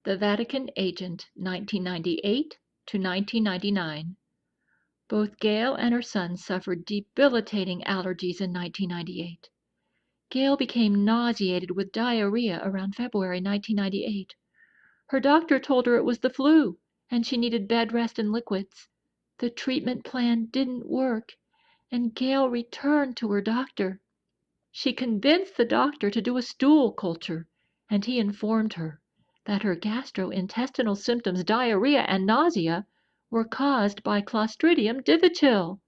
The Vatican Agent, 1998 to 1999. Both Gail and her son suffered debilitating allergies in 1998. Gail became nauseated with diarrhea around February 1998. Her doctor told her it was the flu, and she needed bed rest and liquids. The treatment plan didn't work, and Gail returned to her doctor. She convinced the doctor to do a stool culture, and he informed her that her gastrointestinal symptoms, diarrhea and nausea, were caused by Clostridium difficile,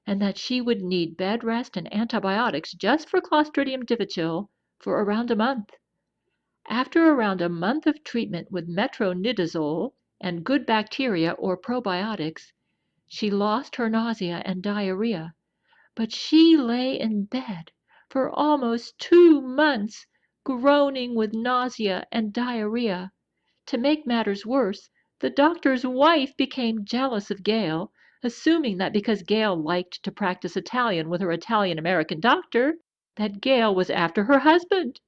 and that she would need bed rest and antibiotics just for Clostridium difficile for around a month. After around a month of treatment with metronidazole and good bacteria or probiotics, she lost her nausea and diarrhea, but she lay in bed for almost 2 months, groaning with nausea and diarrhea. To make matters worse, the doctor's wife became jealous of Gail, assuming that because Gail liked to practice Italian with her Italian-American doctor, that Gail was after her husband.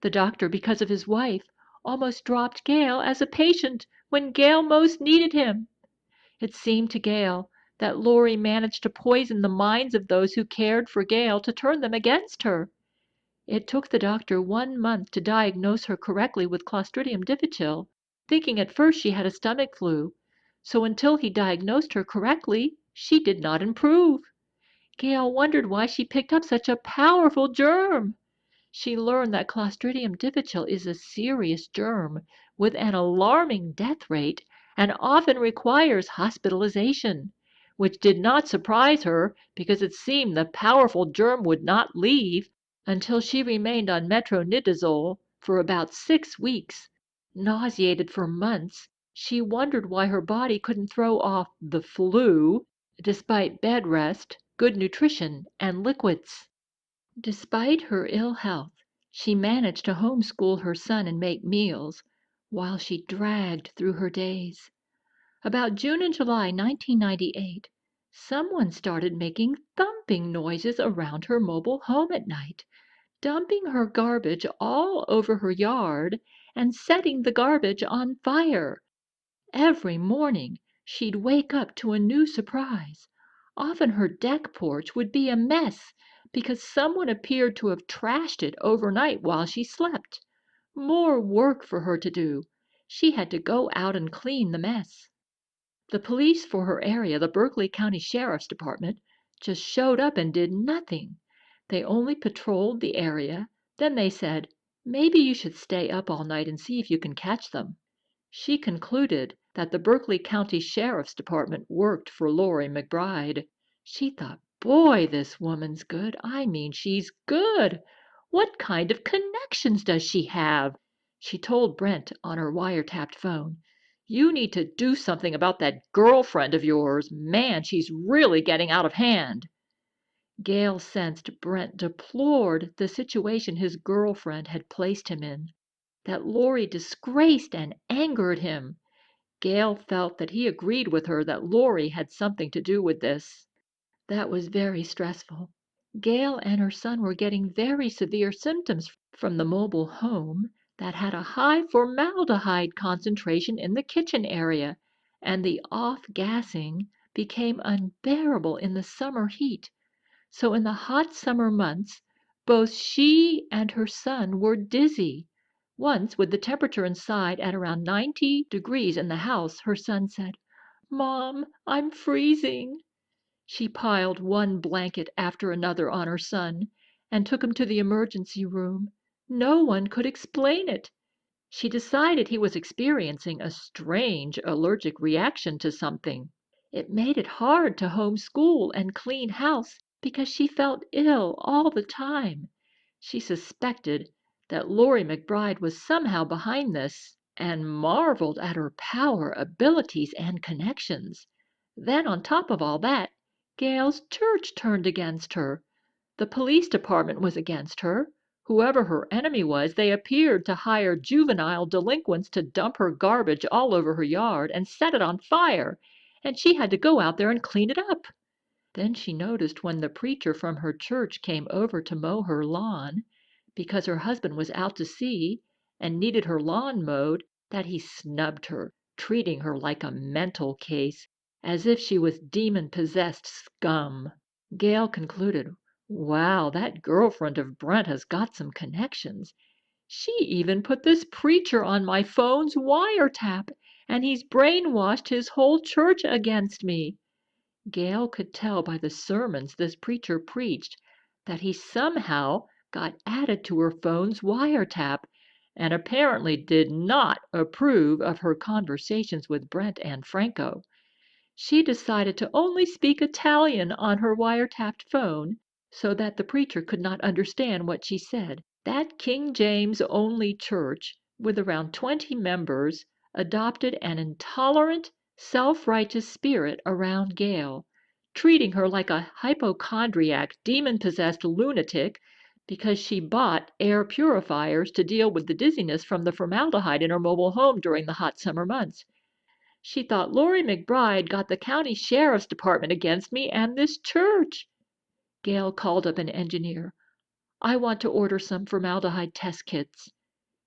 The doctor, because of his wife, almost dropped Gail as a patient when Gail most needed him. It seemed to Gail that Loree managed to poison the minds of those who cared for Gail to turn them against her. It took the doctor 1 month to diagnose her correctly with Clostridium difficile, thinking at first she had a stomach flu. So until he diagnosed her correctly, she did not improve. Gail wondered why she picked up such a powerful germ. She learned that Clostridium difficile is a serious germ with an alarming death rate and often requires hospitalization, which did not surprise her because it seemed the powerful germ would not leave until she remained on metronidazole for about 6 weeks. Nauseated for months, she wondered why her body couldn't throw off the flu despite bed rest, good nutrition, and liquids. Despite her ill health, she managed to homeschool her son and make meals, while she dragged through her days. About June and July 1998, someone started making thumping noises around her mobile home at night, dumping her garbage all over her yard and setting the garbage on fire. Every morning she'd wake up to a new surprise. Often her deck porch would be a mess because someone appeared to have trashed it overnight while she slept. More work for her to do. She had to go out and clean the mess. The police for her area, the Berkeley County Sheriff's Department, just showed up and did nothing. They only patrolled the area. Then they said, "Maybe you should stay up all night and see if you can catch them." She concluded that the Berkeley County Sheriff's Department worked for Loree McBride. She thought, boy, this woman's good. I mean, she's good. What kind of connections does she have? She told Brent on her wiretapped phone, "You need to do something about that girlfriend of yours. Man, she's really getting out of hand." Gail sensed Brent deplored the situation his girlfriend had placed him in, that Loree disgraced and angered him. Gail felt that he agreed with her that Loree had something to do with this. That was very stressful. Gail and her son were getting very severe symptoms from the mobile home that had a high formaldehyde concentration in the kitchen area, and the off-gassing became unbearable in the summer heat. So in the hot summer months, both she and her son were dizzy. Once, with the temperature inside at around 90 degrees in the house, her son said, "Mom, I'm freezing." She piled one blanket after another on her son and took him to the emergency room. No one could explain it. She decided he was experiencing a strange allergic reaction to something. It made it hard to homeschool and clean house because she felt ill all the time. She suspected that Loree McBride was somehow behind this and marveled at her power, abilities, and connections. Then, on top of all that, Gail's church turned against her. The police department was against her. Whoever her enemy was, they appeared to hire juvenile delinquents to dump her garbage all over her yard and set it on fire, and she had to go out there and clean it up. Then she noticed when the preacher from her church came over to mow her lawn, because her husband was out to sea and needed her lawn mowed, that he snubbed her, treating her like a mental case, as if she was demon-possessed scum. Gail concluded, wow, that girlfriend of Brent has got some connections. She even put this preacher on my phone's wiretap, and he's brainwashed his whole church against me. Gail could tell by the sermons this preacher preached that he somehow got added to her phone's wiretap and apparently did not approve of her conversations with Brent and Franco. She decided to only speak Italian on her wiretapped phone so that the preacher could not understand what she said. That King James only church, with around 20 members, adopted an intolerant, self-righteous spirit around Gail, treating her like a hypochondriac, demon-possessed lunatic because she bought air purifiers to deal with the dizziness from the formaldehyde in her mobile home during the hot summer months. She thought Loree McBride got the county sheriff's department against me and this church. Gail called up an engineer. I want to order some formaldehyde test kits.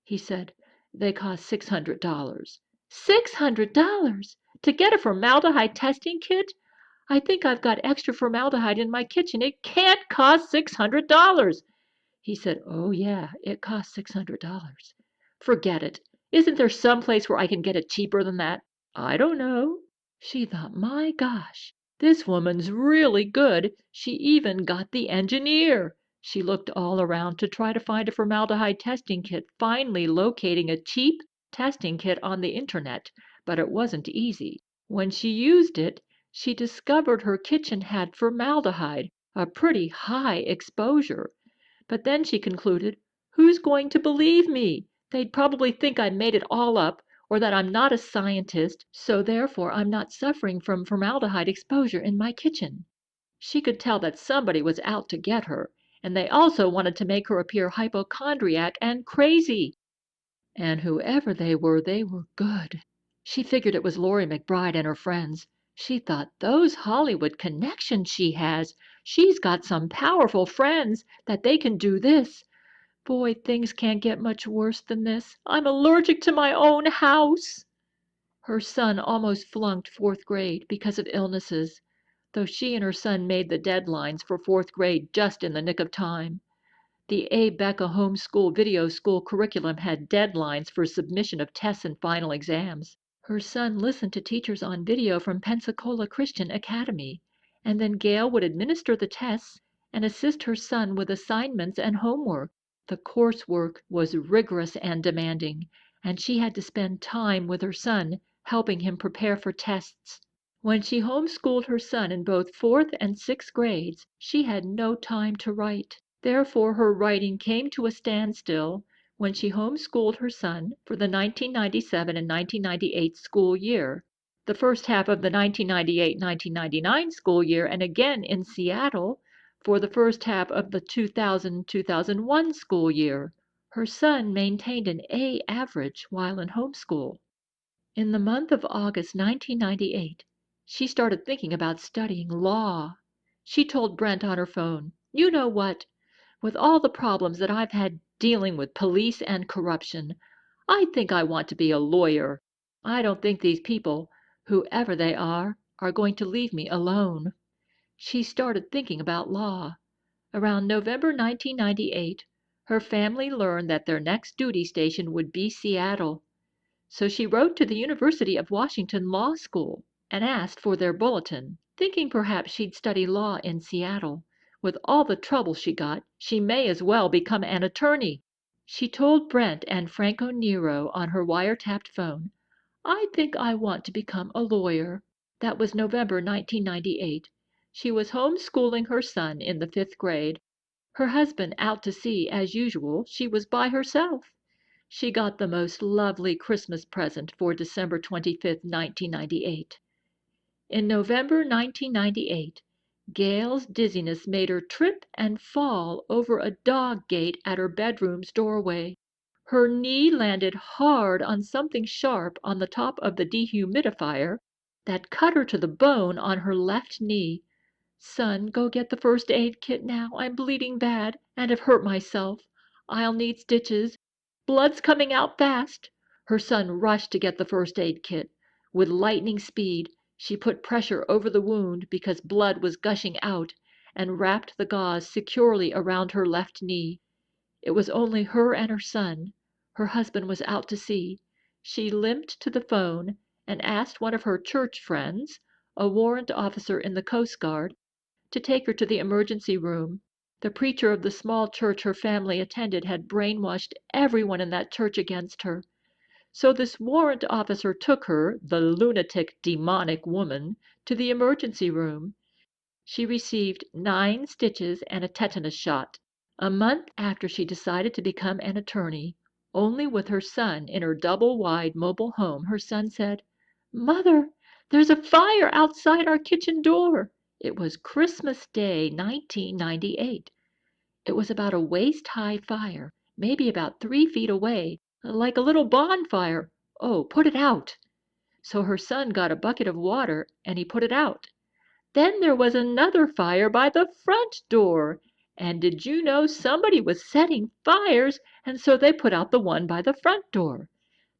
He said, they cost $600. $600 to get a formaldehyde testing kit? I think I've got extra formaldehyde in my kitchen. It can't cost $600. He said, oh yeah, it costs $600. Forget it. Isn't there some place where I can get it cheaper than that? I don't know. She thought, my gosh, this woman's really good. She even got the engineer. She looked all around to try to find a formaldehyde testing kit, finally locating a cheap testing kit on the internet, but it wasn't easy. When she used it, she discovered her kitchen had formaldehyde, a pretty high exposure. But then she concluded, who's going to believe me? They'd probably think I made it all up, or that I'm not a scientist, so therefore I'm not suffering from formaldehyde exposure in my kitchen. She could tell that somebody was out to get her, and they also wanted to make her appear hypochondriac and crazy. And whoever they were good. She figured it was Loree McBride and her friends. She thought, those Hollywood connections she has, she's got some powerful friends that they can do this. Boy, things can't get much worse than this. I'm allergic to my own house. Her son almost flunked 4th grade because of illnesses, though she and her son made the deadlines for 4th grade just in the nick of time. The A. Becca homeschool video school curriculum had deadlines for submission of tests and final exams. Her son listened to teachers on video from Pensacola Christian Academy, and then Gail would administer the tests and assist her son with assignments and homework. The coursework was rigorous and demanding, and she had to spend time with her son, helping him prepare for tests. When she homeschooled her son in both 4th and 6th grades, she had no time to write. Therefore, her writing came to a standstill when she homeschooled her son for the 1997 and 1998 school year, the first half of the 1998-1999 school year, and again in Seattle for the first half of the 2000-2001 school year. Her son maintained an A average while in homeschool. In the month of August 1998, she started thinking about studying law. She told Brent on her phone, you know what? With all the problems that I've had dealing with police and corruption, I think I want to be a lawyer. I don't think these people, whoever they are going to leave me alone. She started thinking about law. Around November 1998, her family learned that their next duty station would be Seattle. So she wrote to the University of Washington Law School and asked for their bulletin, thinking perhaps she'd study law in Seattle. With all the trouble she got, she may as well become an attorney. She told Brent and Franco Nero on her wiretapped phone, I think I want to become a lawyer. That was November 1998. She was homeschooling her son in the 5th grade. Her husband out to sea as usual, she was by herself. She got the most lovely Christmas present for December 25th, 1998. In November 1998, Gail's dizziness made her trip and fall over a dog gate at her bedroom's doorway. Her knee landed hard on something sharp on the top of the dehumidifier that cut her to the bone on her left knee. Son, go get the first aid kit now. I'm bleeding bad and have hurt myself. I'll need stitches. Blood's coming out fast. Her son rushed to get the first aid kit. With lightning speed, she put pressure over the wound because blood was gushing out and wrapped the gauze securely around her left knee. It was only her and her son. Her husband was out to sea. She limped to the phone and asked one of her church friends, a warrant officer in the Coast Guard, to take her to the emergency room. The preacher of the small church her family attended had brainwashed everyone in that church against her. So this warrant officer took her, the lunatic, demonic woman, to the emergency room. She received 9 stitches and a tetanus shot. A month after she decided to become an attorney, only with her son in her double-wide mobile home, her son said, "Mother, there's a fire outside our kitchen door." It was Christmas Day, 1998. It was about a waist-high fire, maybe about 3 feet away, like a little bonfire. "Oh, put it out." So her son got a bucket of water and he put it out. Then there was another fire by the front door. And did you know somebody was setting fires, and so they put out the one by the front door.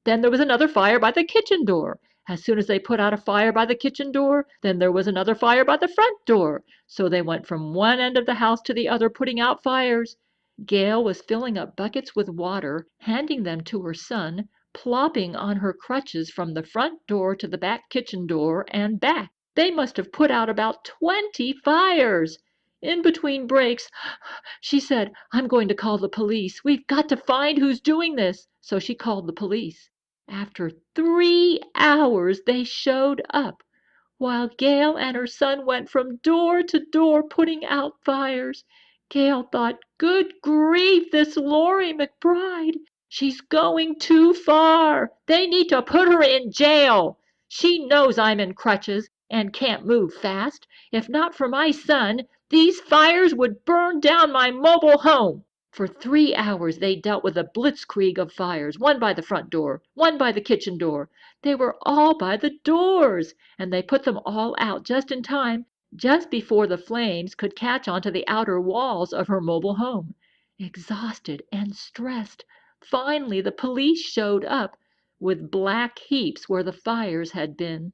Then there was another fire by the kitchen door. As soon as they put out a fire by the kitchen door, then there was another fire by the front door. So they went from one end of the house to the other putting out fires. Gail was filling up buckets with water, handing them to her son, plopping on her crutches from the front door to the back kitchen door and back. They must have put out about 20 fires. In between breaks, she said, "I'm going to call the police. We've got to find who's doing this." So she called the police. After 3 hours, they showed up, while Gail and her son went from door to door putting out fires. Gail thought, "Good grief, this Loree McBride. She's going too far. They need to put her in jail. She knows I'm in crutches and can't move fast. If not for my son, these fires would burn down my mobile home." For 3 hours they dealt with a blitzkrieg of fires, one by the front door, one by the kitchen door. They were all by the doors, and they put them all out just in time, just before the flames could catch onto the outer walls of her mobile home. Exhausted and stressed, finally the police showed up with black heaps where the fires had been.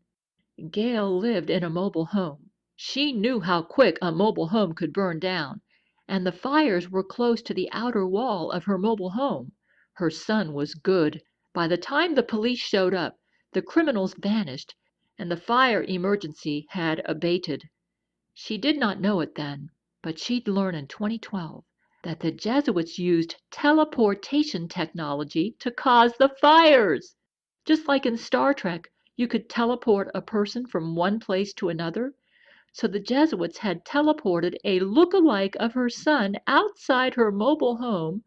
Gail lived in a mobile home. She knew how quick a mobile home could burn down, and the fires were close to the outer wall of her mobile home. Her son was good. By the time the police showed up, the criminals vanished, and the fire emergency had abated. She did not know it then, but she'd learn in 2012 that the Jesuits used teleportation technology to cause the fires. Just like in Star Trek, you could teleport a person from one place to another. So the Jesuits had teleported a look-alike of her son outside her mobile home,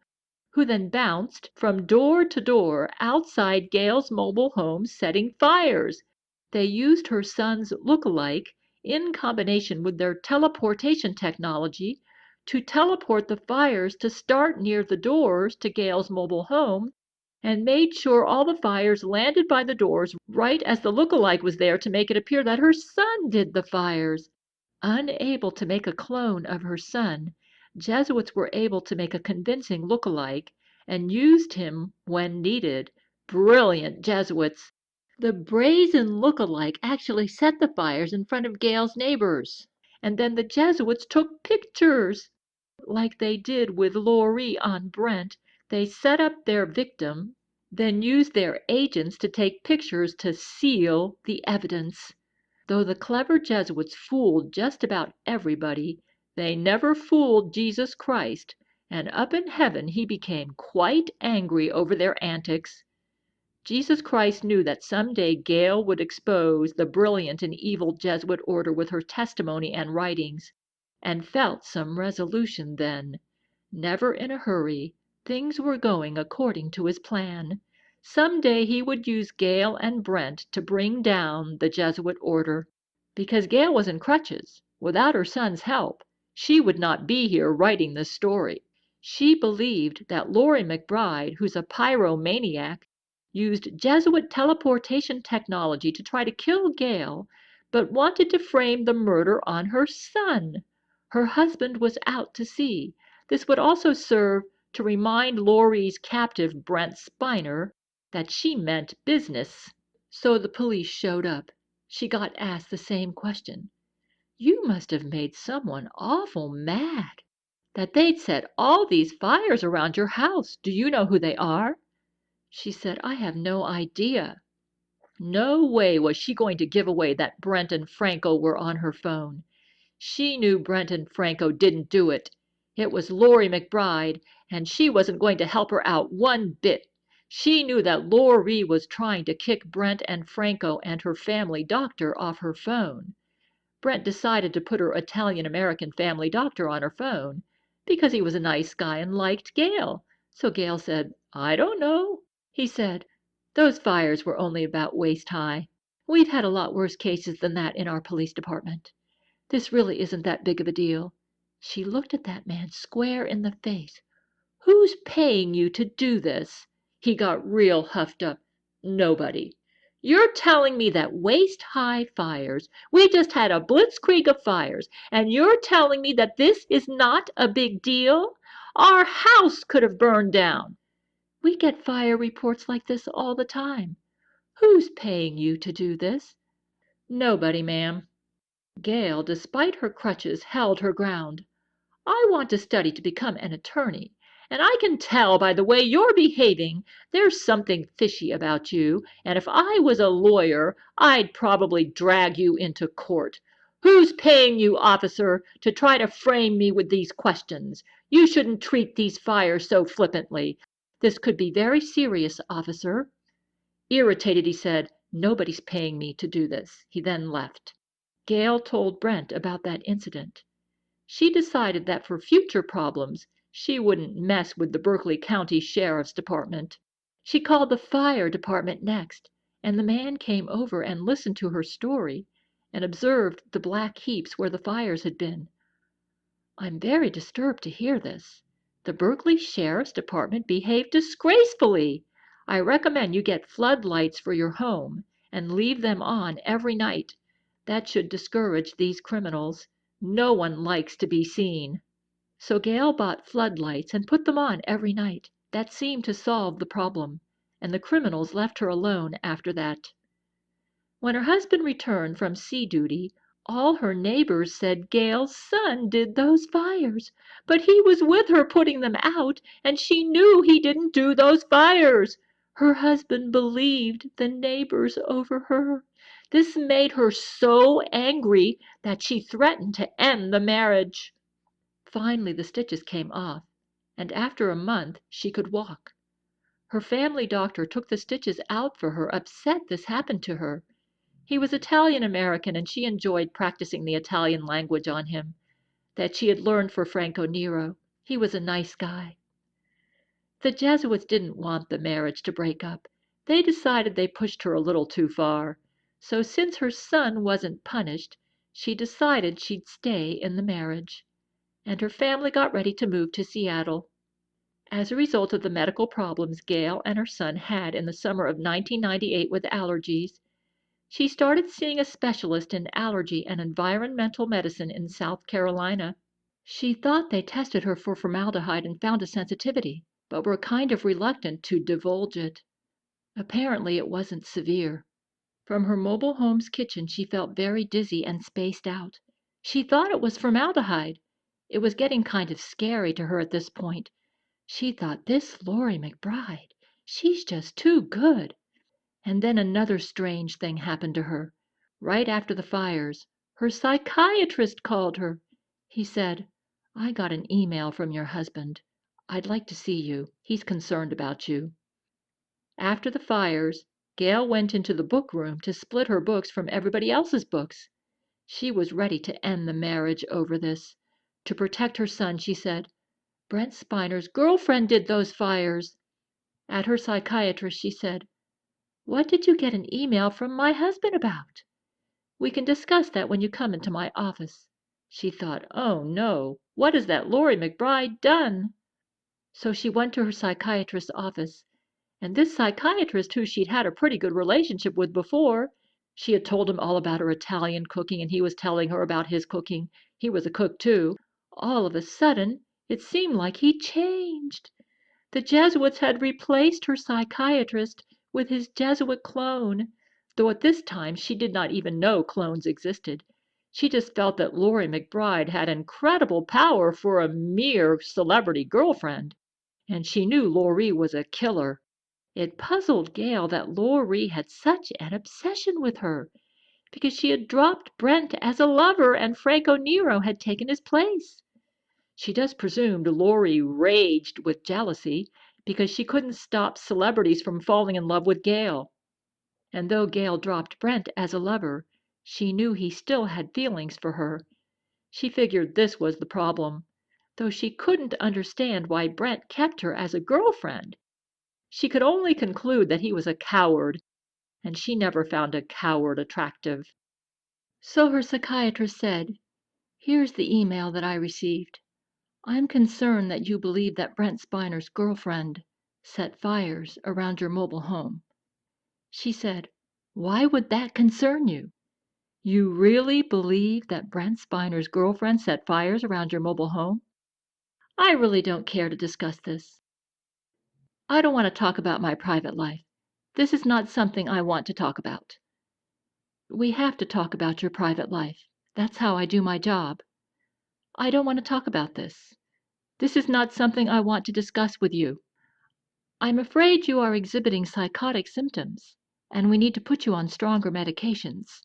who then bounced from door to door outside Gail's mobile home setting fires. They used her son's look-alike in combination with their teleportation technology to teleport the fires to start near the doors to Gail's mobile home, and made sure all the fires landed by the doors right as the look-alike was there to make it appear that her son did the fires. Unable to make a clone of her son, Jesuits were able to make a convincing look-alike and used him when needed. Brilliant Jesuits! The brazen look-alike actually set the fires in front of Gail's neighbors, and then the Jesuits took pictures. Like they did with Loree on Brent, they set up their victim, then used their agents to take pictures to seal the evidence. Though the clever Jesuits fooled just about everybody, they never fooled Jesus Christ, and up in heaven he became quite angry over their antics. Jesus Christ knew that someday Gail would expose the brilliant and evil Jesuit order with her testimony and writings, and felt some resolution then. Never in a hurry, things were going according to his plan. Some day he would use Gail and Brent to bring down the Jesuit order. Because Gail was in crutches, without her son's help, she would not be here writing this story. She believed that Loree McBride, who's a pyromaniac, used Jesuit teleportation technology to try to kill Gail, but wanted to frame the murder on her son. Her husband was out to sea. This would also serve to remind Loree's captive, Brent Spiner, that she meant business. So the police showed up. She got asked the same question. You must have made someone awful mad, that they'd set all these fires around your house. Do you know who they are? She said, I have no idea. No way was she going to give away that Brent and Franco were on her phone. She knew Brent and Franco didn't do it. It was Loree McBride, and she wasn't going to help her out one bit. She knew that Loree was trying to kick Brent and Franco and her family doctor off her phone. Brent decided to put her Italian-American family doctor on her phone because he was a nice guy and liked Gail. So Gail said, I don't know. He said, those fires were only about waist high. We've had a lot worse cases than that in our police department. This really isn't that big of a deal. She looked at that man square in the face. Who's paying you to do this? He got real huffed up. Nobody. You're telling me that waist-high fires, we just had a blitzkrieg of fires, and you're telling me that this is not a big deal? Our house could have burned down. We get fire reports like this all the time. Who's paying you to do this? Nobody, ma'am. Gail, despite her crutches, held her ground. I want to study to become an attorney, and I can tell by the way you're behaving there's something fishy about you, and if I was a lawyer, I'd probably drag you into court. Who's paying you, officer, to try to frame me with these questions? You shouldn't treat these fires so flippantly. This could be very serious, officer. Irritated, he said, Nobody's paying me to do this. He then left. Gail told Brent about that incident. She decided that for future problems, she wouldn't mess with the Berkeley County Sheriff's Department. She called the fire department next, and the man came over and listened to her story and observed the black heaps where the fires had been. I'm very disturbed to hear this. The Berkeley Sheriff's Department behaved disgracefully. I recommend you get floodlights for your home and leave them on every night. That should discourage these criminals. No one likes to be seen. So Gail bought floodlights and put them on every night. That seemed to solve the problem, and the criminals left her alone after that. When her husband returned from sea duty, all her neighbors said Gail's son did those fires, but he was with her putting them out, and she knew he didn't do those fires. Her husband believed the neighbors over her. This made her so angry that she threatened to end the marriage. Finally, the stitches came off, and after a month she could walk. Her family doctor took the stitches out for her, upset this happened to her. He was Italian-American, and she enjoyed practicing the Italian language on him, that she had learned for Franco Nero. He was a nice guy. The Jesuits didn't want the marriage to break up. They decided they pushed her a little too far. So since her son wasn't punished, she decided she'd stay in the marriage. And her family got ready to move to Seattle. As a result of the medical problems Gail and her son had in the summer of 1998 with allergies, she started seeing a specialist in allergy and environmental medicine in South Carolina. She thought they tested her for formaldehyde and found a sensitivity, but were kind of reluctant to divulge it. Apparently it wasn't severe. From her mobile home's kitchen she felt very dizzy and spaced out. She thought it was formaldehyde. It was getting kind of scary to her at this point. She thought, this Loree McBride, she's just too good. And then another strange thing happened to her. Right after the fires, her psychiatrist called her. He said, I got an email from your husband. I'd like to see you. He's concerned about you. After the fires, Gail went into the book room to split her books from everybody else's books. She was ready to end the marriage over this. To protect her son, she said, Brent Spiner's girlfriend did those fires. At her psychiatrist, she said, What did you get an email from my husband about? We can discuss that when you come into my office. She thought, oh no, what has that Loree McBride done? So she went to her psychiatrist's office, and this psychiatrist, who she'd had a pretty good relationship with before, she had told him all about her Italian cooking, and he was telling her about his cooking. He was a cook too. All of a sudden, it seemed like he changed. The Jesuits had replaced her psychiatrist with his Jesuit clone, though at this time she did not even know clones existed. She just felt that Loree McBride had incredible power for a mere celebrity girlfriend, and she knew Loree was a killer. It puzzled Gail that Loree had such an obsession with her, because she had dropped Brent as a lover and Franco Nero had taken his place. She just presumed Loree raged with jealousy because she couldn't stop celebrities from falling in love with Gail. And though Gail dropped Brent as a lover, she knew he still had feelings for her. She figured this was the problem, though she couldn't understand why Brent kept her as a girlfriend. She could only conclude that he was a coward, and she never found a coward attractive. So her psychiatrist said, "Here's the email that I received. I'm concerned that you believe that Brent Spiner's girlfriend set fires around your mobile home." She said, "Why would that concern you? You really believe that Brent Spiner's girlfriend set fires around your mobile home?" "I really don't care to discuss this. I don't want to talk about my private life. This is not something I want to talk about." "We have to talk about your private life. That's how I do my job." "I don't want to talk about this. This is not something I want to discuss with you. I'm afraid you are exhibiting psychotic symptoms, and we need to put you on stronger medications."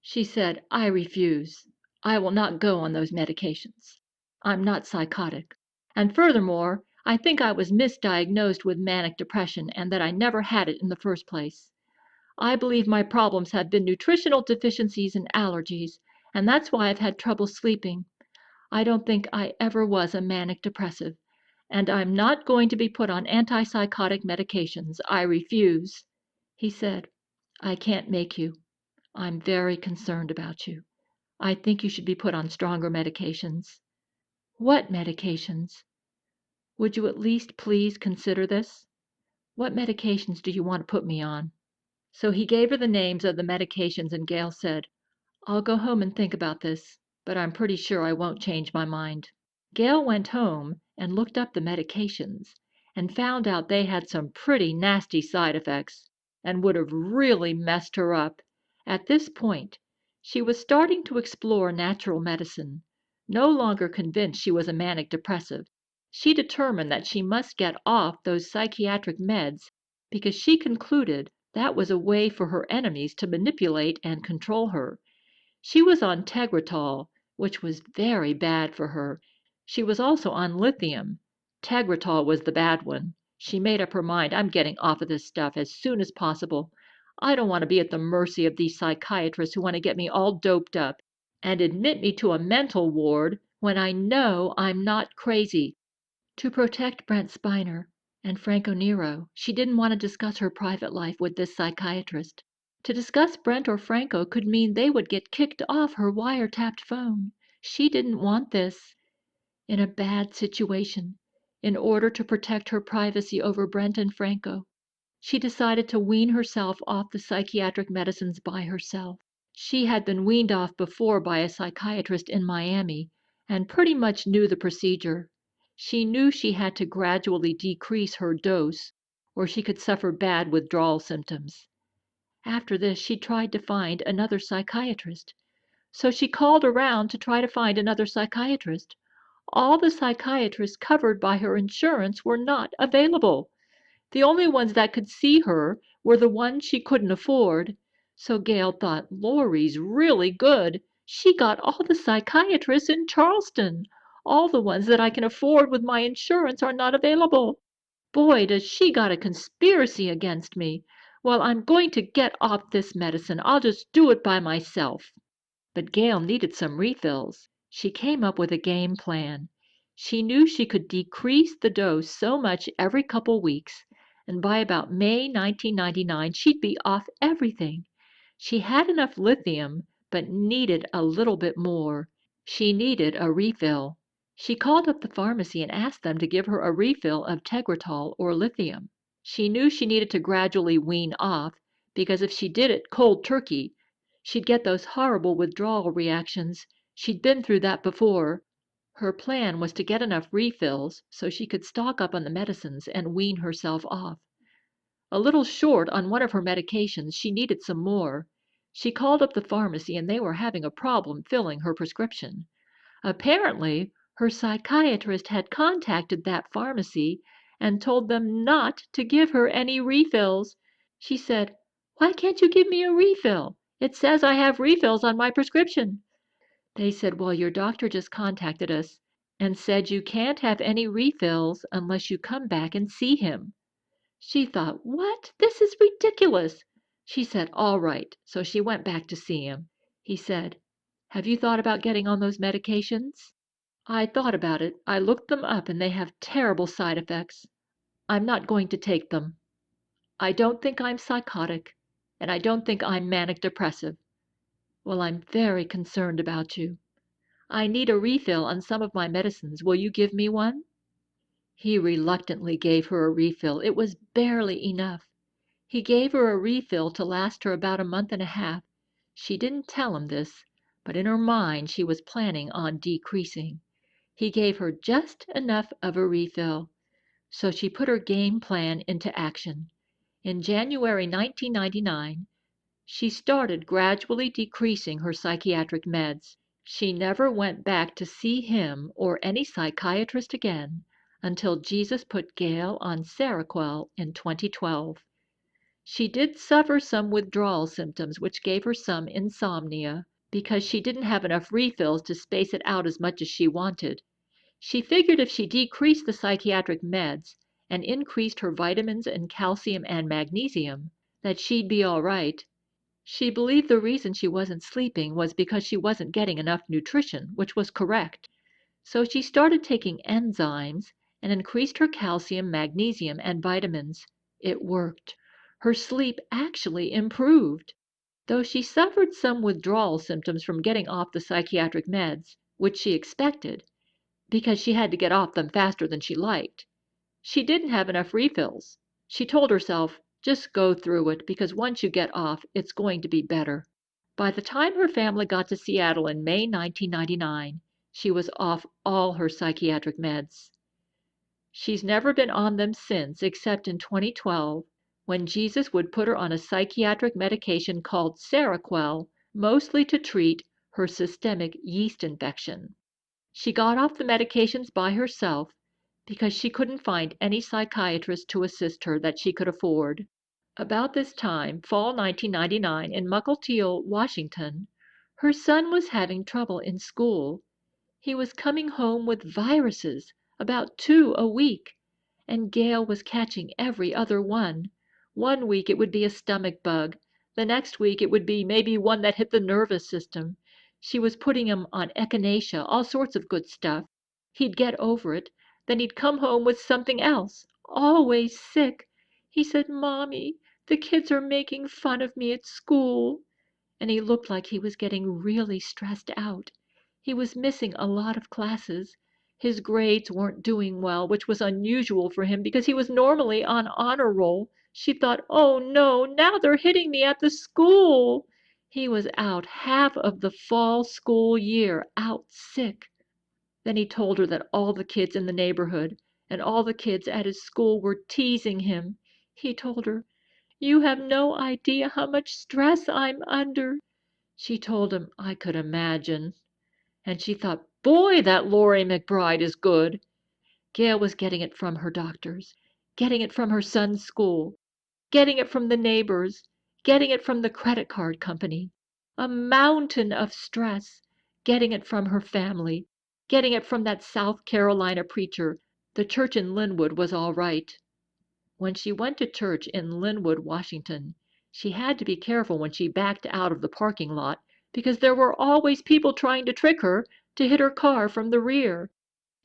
She said, "I refuse. I will not go on those medications. I'm not psychotic. And furthermore, I think I was misdiagnosed with manic depression and that I never had it in the first place. I believe my problems have been nutritional deficiencies and allergies, and that's why I've had trouble sleeping. I don't think I ever was a manic depressive, and I'm not going to be put on antipsychotic medications. I refuse." He said, "I can't make you. I'm very concerned about you. I think you should be put on stronger medications." "What medications? Would you at least please consider this? What medications do you want to put me on?" So he gave her the names of the medications, and Gail said, "I'll go home and think about this, but I'm pretty sure I won't change my mind." Gail went home and looked up the medications and found out they had some pretty nasty side effects and would have really messed her up. At this point, she was starting to explore natural medicine. No longer convinced she was a manic depressive, she determined that she must get off those psychiatric meds because she concluded that was a way for her enemies to manipulate and control her. She was on Tegretol, which was very bad for her. She was also on lithium. Tegretol was the bad one. She made up her mind, "I'm getting off of this stuff as soon as possible. I don't want to be at the mercy of these psychiatrists who want to get me all doped up and admit me to a mental ward when I know I'm not crazy." To protect Brent Spiner and Franco Nero, she didn't want to discuss her private life with this psychiatrist. To discuss Brent or Franco could mean they would get kicked off her wiretapped phone. She didn't want this. In a bad situation, in order to protect her privacy over Brent and Franco, she decided to wean herself off the psychiatric medicines by herself. She had been weaned off before by a psychiatrist in Miami and pretty much knew the procedure. She knew she had to gradually decrease her dose or she could suffer bad withdrawal symptoms. After this, she tried to find another psychiatrist. So she called around to try to find another psychiatrist. All the psychiatrists covered by her insurance were not available. The only ones that could see her were the ones she couldn't afford. So Gail thought, "Loree's really good. She got all the psychiatrists in Charleston. All the ones that I can afford with my insurance are not available. Boy, does she got a conspiracy against me. Well, I'm going to get off this medicine. I'll just do it by myself." But Gail needed some refills. She came up with a game plan. She knew she could decrease the dose so much every couple weeks, and by about May 1999 she'd be off everything. She had enough lithium, but needed a little bit more. She needed a refill. She called up the pharmacy and asked them to give her a refill of Tegretol or lithium. She knew she needed to gradually wean off, because if she did it cold turkey, she'd get those horrible withdrawal reactions. She'd been through that before. Her plan was to get enough refills so she could stock up on the medicines and wean herself off. a little short on one of her medications. She needed some more. She called up the pharmacy and they were having a problem filling her prescription. Apparently, her psychiatrist had contacted that pharmacy and told them not to give her any refills. She said, "Why can't you give me a refill? It says I have refills on my prescription." They said, "Well, your doctor just contacted us and said you can't have any refills unless you come back and see him." She thought, "What? This is ridiculous." She said, "All right." So she went back to see him. He said, "Have you thought about getting on those medications?" "I thought about it. I looked them up and they have terrible side effects. I'm not going to take them. I don't think I'm psychotic, and I don't think I'm manic depressive. Well, I'm very concerned about you. I need a refill on some of my medicines. Will you give me one?" He reluctantly gave her a refill. It was barely enough. He gave her a refill to last her about a month and a half. She didn't tell him this, but in her mind she was planning on decreasing. He gave her just enough of a refill. So she put her game plan into action. In January 1999, she started gradually decreasing her psychiatric meds. She never went back to see him or any psychiatrist again until Jesus put Gail on Seroquel in 2012. She did suffer some withdrawal symptoms, which gave her some insomnia because she didn't have enough refills to space it out as much as she wanted. She figured if she decreased the psychiatric meds and increased her vitamins and calcium and magnesium, that she'd be all right. She believed the reason she wasn't sleeping was because she wasn't getting enough nutrition, which was correct. So she started taking enzymes and increased her calcium, magnesium, and vitamins. It worked. Her sleep actually improved. Though she suffered some withdrawal symptoms from getting off the psychiatric meds, which she expected, because she had to get off them faster than she liked. She didn't have enough refills. She told herself, just go through it because once you get off, it's going to be better. By the time her family got to Seattle in May 1999, she was off all her psychiatric meds. She's never been on them since, except in 2012, when Jesus would put her on a psychiatric medication called Seroquel, mostly to treat her systemic yeast infection. She got off the medications by herself because she couldn't find any psychiatrist to assist her that she could afford. About this time, fall 1999, in Mukilteo, Washington, her son was having trouble in school. He was coming home with viruses, about 2 a week, and Gail was catching every other one. One week it would be a stomach bug. The next week it would be maybe one that hit the nervous system. She was putting him on echinacea, all sorts of good stuff. He'd get over it. Then he'd come home with something else, always sick. He said, "Mommy, the kids are making fun of me at school." And he looked like he was getting really stressed out. He was missing a lot of classes. His grades weren't doing well, which was unusual for him because he was normally on honor roll. She thought, "Oh no, now they're hitting me at the school." He was out half of the fall school year, out sick. Then he told her that all the kids in the neighborhood and all the kids at his school were teasing him. He told her, "You have no idea how much stress I'm under." She told him, "I could imagine." And she thought, "Boy, that Loree McBride is good." Gail was getting it from her doctors, getting it from her son's school, getting it from the neighbors, getting it from the credit card company. A mountain of stress, getting it from her family, getting it from that South Carolina preacher. The church in Linwood was all right. When she went to church in Linwood, Washington, she had to be careful when she backed out of the parking lot because there were always people trying to trick her to hit her car from the rear.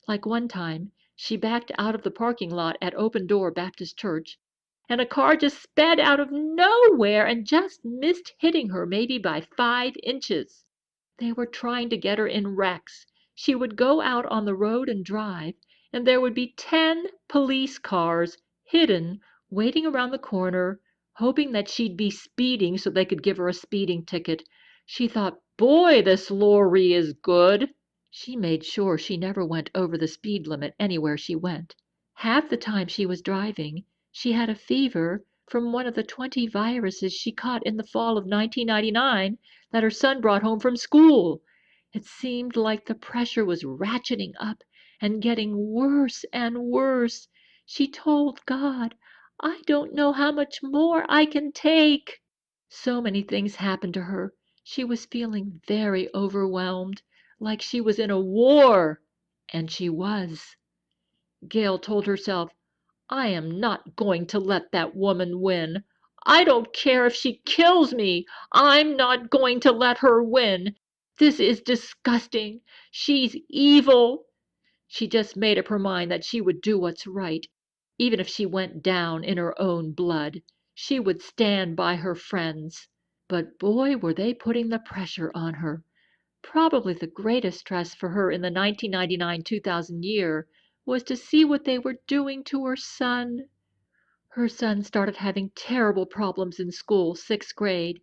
Like one time, she backed out of the parking lot at Open Door Baptist Church, and a car just sped out of nowhere and just missed hitting her maybe by 5 inches. They were trying to get her in wrecks. She would go out on the road and drive, and there would be 10 police cars hidden, waiting around the corner, hoping that she'd be speeding so they could give her a speeding ticket. She thought, "Boy, this Loree is good." She made sure she never went over the speed limit anywhere she went. Half the time she was driving, she had a fever, from one of the 20 viruses she caught in the fall of 1999 that her son brought home from school. It seemed like the pressure was ratcheting up and getting worse and worse. She told God, "I don't know how much more I can take." So many things happened to her. She was feeling very overwhelmed, like she was in a war. And she was. Gail told herself, "I am not going to let that woman win. I don't care if she kills me. I'm not going to let her win. This is disgusting. She's evil." She just made up her mind that she would do what's right, even if she went down in her own blood. She would stand by her friends. But boy, were they putting the pressure on her. Probably the greatest stress for her in the 1999-2000 year was to see what they were doing to her son. Her son started having terrible problems in school, 6th grade,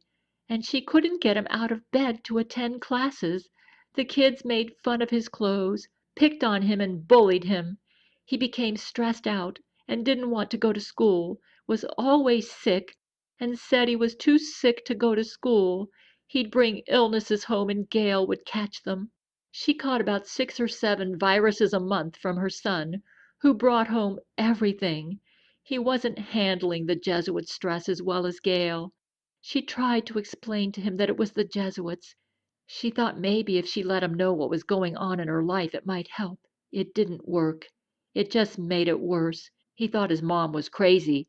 and she couldn't get him out of bed to attend classes. The kids made fun of his clothes, picked on him, and bullied him. He became stressed out and didn't want to go to school, was always sick, and said he was too sick to go to school. He'd bring illnesses home and Gail would catch them. She caught about 6 or 7 viruses a month from her son, who brought home everything. He wasn't handling the Jesuit stress as well as Gail. She tried to explain to him that it was the Jesuits. She thought maybe if she let him know what was going on in her life it might help. It didn't work. It just made it worse. He thought his mom was crazy.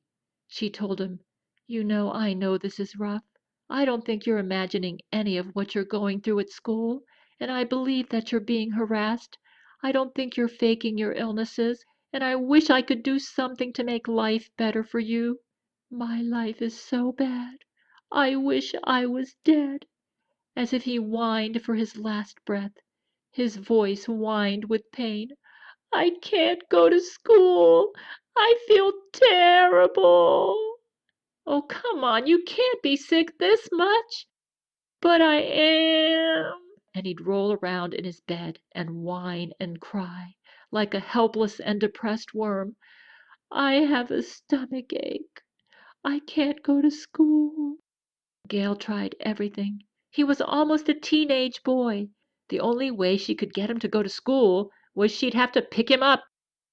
She told him, I know this is rough. I don't think you're imagining any of what you're going through at school, and I believe that you're being harassed. I don't think you're faking your illnesses, and I wish I could do something to make life better for you. My life is so bad. I wish I was dead." As if he whined for his last breath. His voice whined with pain. "I can't go to school. I feel terrible." "Oh, come on, you can't be sick this much." "But I am." And he'd roll around in his bed and whine and cry like a helpless and depressed worm. "I have a stomach ache. I can't go to school." Gail tried everything. He was almost a teenage boy. The only way she could get him to go to school was she'd have to pick him up.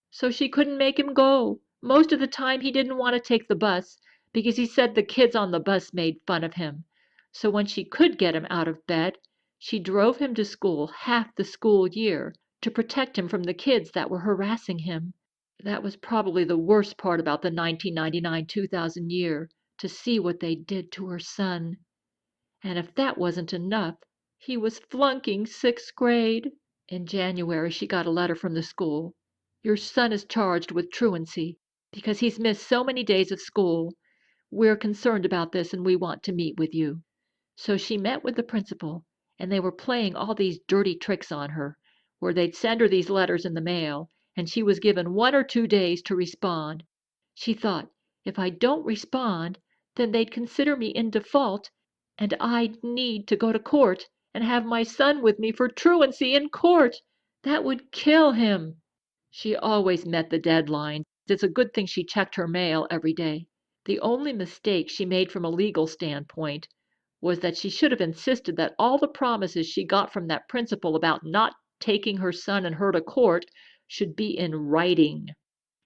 So she couldn't make him go. Most of the time he didn't want to take the bus because he said the kids on the bus made fun of him. So when she could get him out of bed, she drove him to school half the school year to protect him from the kids that were harassing him. That was probably the worst part about the 1999-2000 year, to see what they did to her son. And if that wasn't enough, he was flunking 6th grade. In January she got a letter from the school. "Your son is charged with truancy because he's missed so many days of school. We're concerned about this and we want to meet with you." So she met with the principal, and they were playing all these dirty tricks on her, where they'd send her these letters in the mail, and she was given 1 or 2 days to respond. She thought, if I don't respond, then they'd consider me in default, and I'd need to go to court and have my son with me for truancy in court. That would kill him. She always met the deadline. It's a good thing she checked her mail every day. The only mistake she made from a legal standpoint was that she should have insisted that all the promises she got from that principal about not taking her son and her to court should be in writing.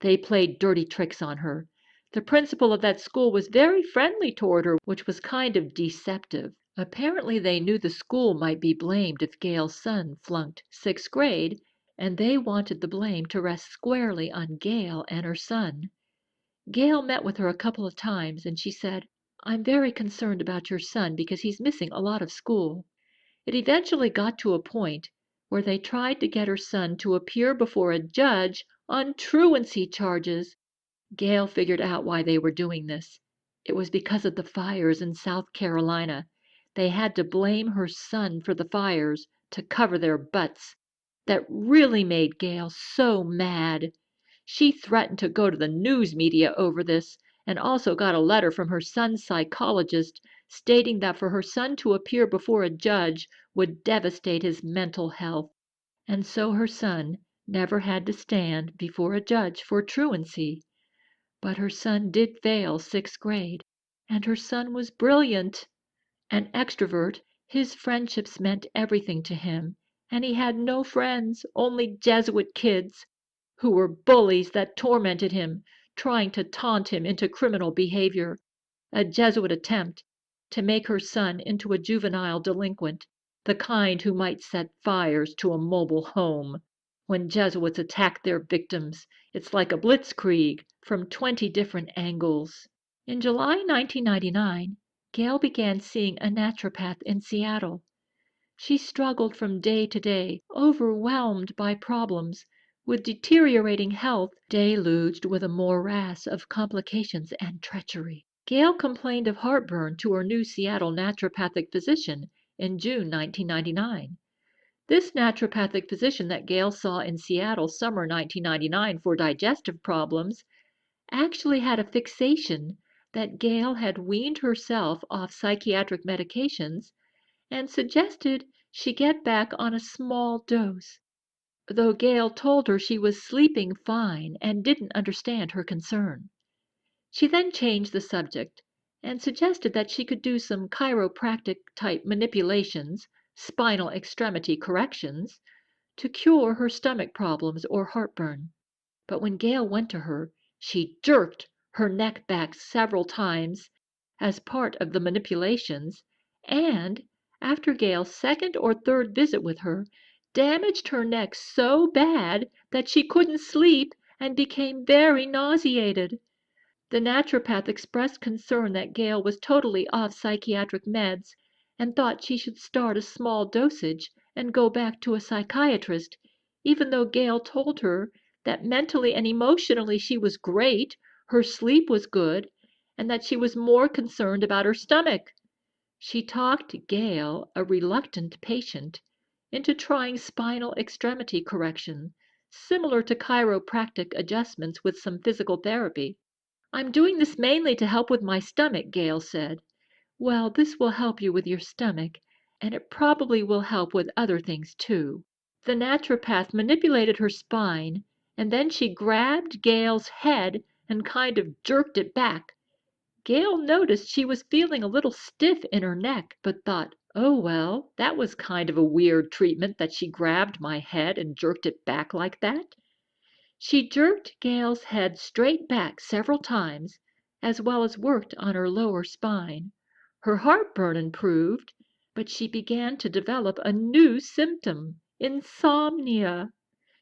They played dirty tricks on her. The principal of that school was very friendly toward her, which was kind of deceptive. Apparently they knew the school might be blamed if Gail's son flunked 6th grade, and they wanted the blame to rest squarely on Gail and her son. Gail met with her a couple of times, and she said, "I'm very concerned about your son because he's missing a lot of school." It eventually got to a point where they tried to get her son to appear before a judge on truancy charges. Gail figured out why they were doing this. It was because of the fires in South Carolina. They had to blame her son for the fires to cover their butts. That really made Gail so mad. She threatened to go to the news media over this, and also got a letter from her son's psychologist stating that for her son to appear before a judge would devastate his mental health. And so her son never had to stand before a judge for truancy. But her son did fail 6th grade, and her son was brilliant. An extrovert, his friendships meant everything to him, and he had no friends, only Jesuit kids, who were bullies that tormented him, trying to taunt him into criminal behavior. A Jesuit attempt to make her son into a juvenile delinquent, the kind who might set fires to a mobile home. When Jesuits attack their victims, it's like a blitzkrieg from 20 different angles. In July 1999, Gail began seeing a naturopath in Seattle. She struggled from day to day, overwhelmed by problems, with deteriorating health, deluged with a morass of complications and treachery. Gail complained of heartburn to her new Seattle naturopathic physician in June 1999. This naturopathic physician that Gail saw in Seattle summer 1999 for digestive problems actually had a fixation that Gail had weaned herself off psychiatric medications and suggested she get back on a small dose, though Gail told her she was sleeping fine and didn't understand her concern. She then changed the subject and suggested that she could do some chiropractic type manipulations, spinal extremity corrections, to cure her stomach problems or heartburn. But when Gail went to her, she jerked her neck back several times as part of the manipulations, and, after Gail's second or third visit with her, damaged her neck so bad that she couldn't sleep and became very nauseated. The naturopath expressed concern that Gail was totally off psychiatric meds and thought she should start a small dosage and go back to a psychiatrist, even though Gail told her that mentally and emotionally she was great, her sleep was good, and that she was more concerned about her stomach. She talked Gail, a reluctant patient, into trying spinal extremity correction, similar to chiropractic adjustments with some physical therapy. "I'm doing this mainly to help with my stomach," Gail said. "Well, this will help you with your stomach, and it probably will help with other things too." The naturopath manipulated her spine, and then she grabbed Gail's head and kind of jerked it back. Gail noticed she was feeling a little stiff in her neck, but thought, "Oh well, that was kind of a weird treatment that she grabbed my head and jerked it back like that." She jerked Gail's head straight back several times, as well as worked on her lower spine. Her heartburn improved, but she began to develop a new symptom, insomnia.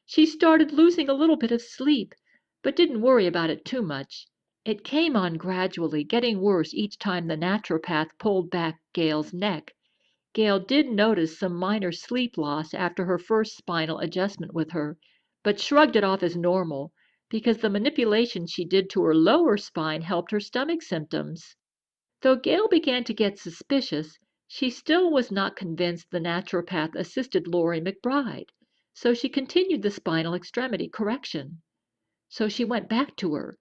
She started losing a little bit of sleep, but didn't worry about it too much. It came on gradually, getting worse each time the naturopath pulled back Gail's neck. Gail did notice some minor sleep loss after her first spinal adjustment with her, but shrugged it off as normal because the manipulation she did to her lower spine helped her stomach symptoms. Though Gail began to get suspicious, she still was not convinced the naturopath assisted Loree McBride, so she continued the spinal extremity correction. So she went back to her,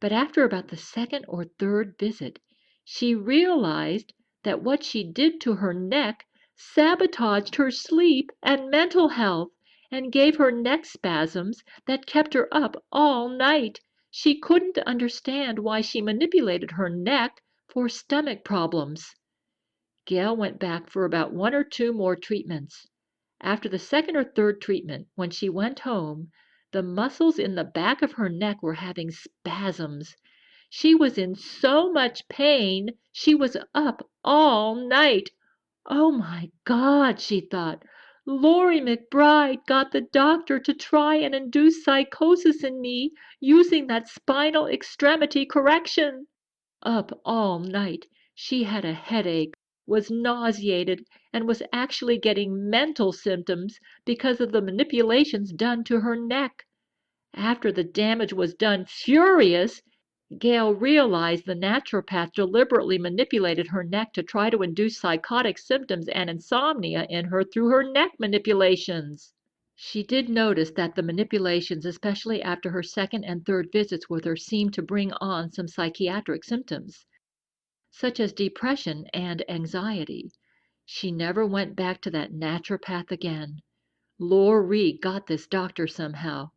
but after about the second or third visit, she realized that what she did to her neck sabotaged her sleep and mental health and gave her neck spasms that kept her up all night. She couldn't understand why she manipulated her neck for stomach problems. Gail went back for about 1 or 2 more treatments. After the second or third treatment, when she went home, the muscles in the back of her neck were having spasms. She was in so much pain she was up all night. "Oh my God," she thought. "Loree McBride got the doctor to try and induce psychosis in me using that spinal extremity correction." Up all night, she had a headache, was nauseated, and was actually getting mental symptoms because of the manipulations done to her neck. After the damage was done, furious, Gail realized the naturopath deliberately manipulated her neck to try to induce psychotic symptoms and insomnia in her through her neck manipulations. She did notice that the manipulations, especially after her second and third visits with her, seemed to bring on some psychiatric symptoms, such as depression and anxiety. She never went back to that naturopath again. Loree got this doctor somehow.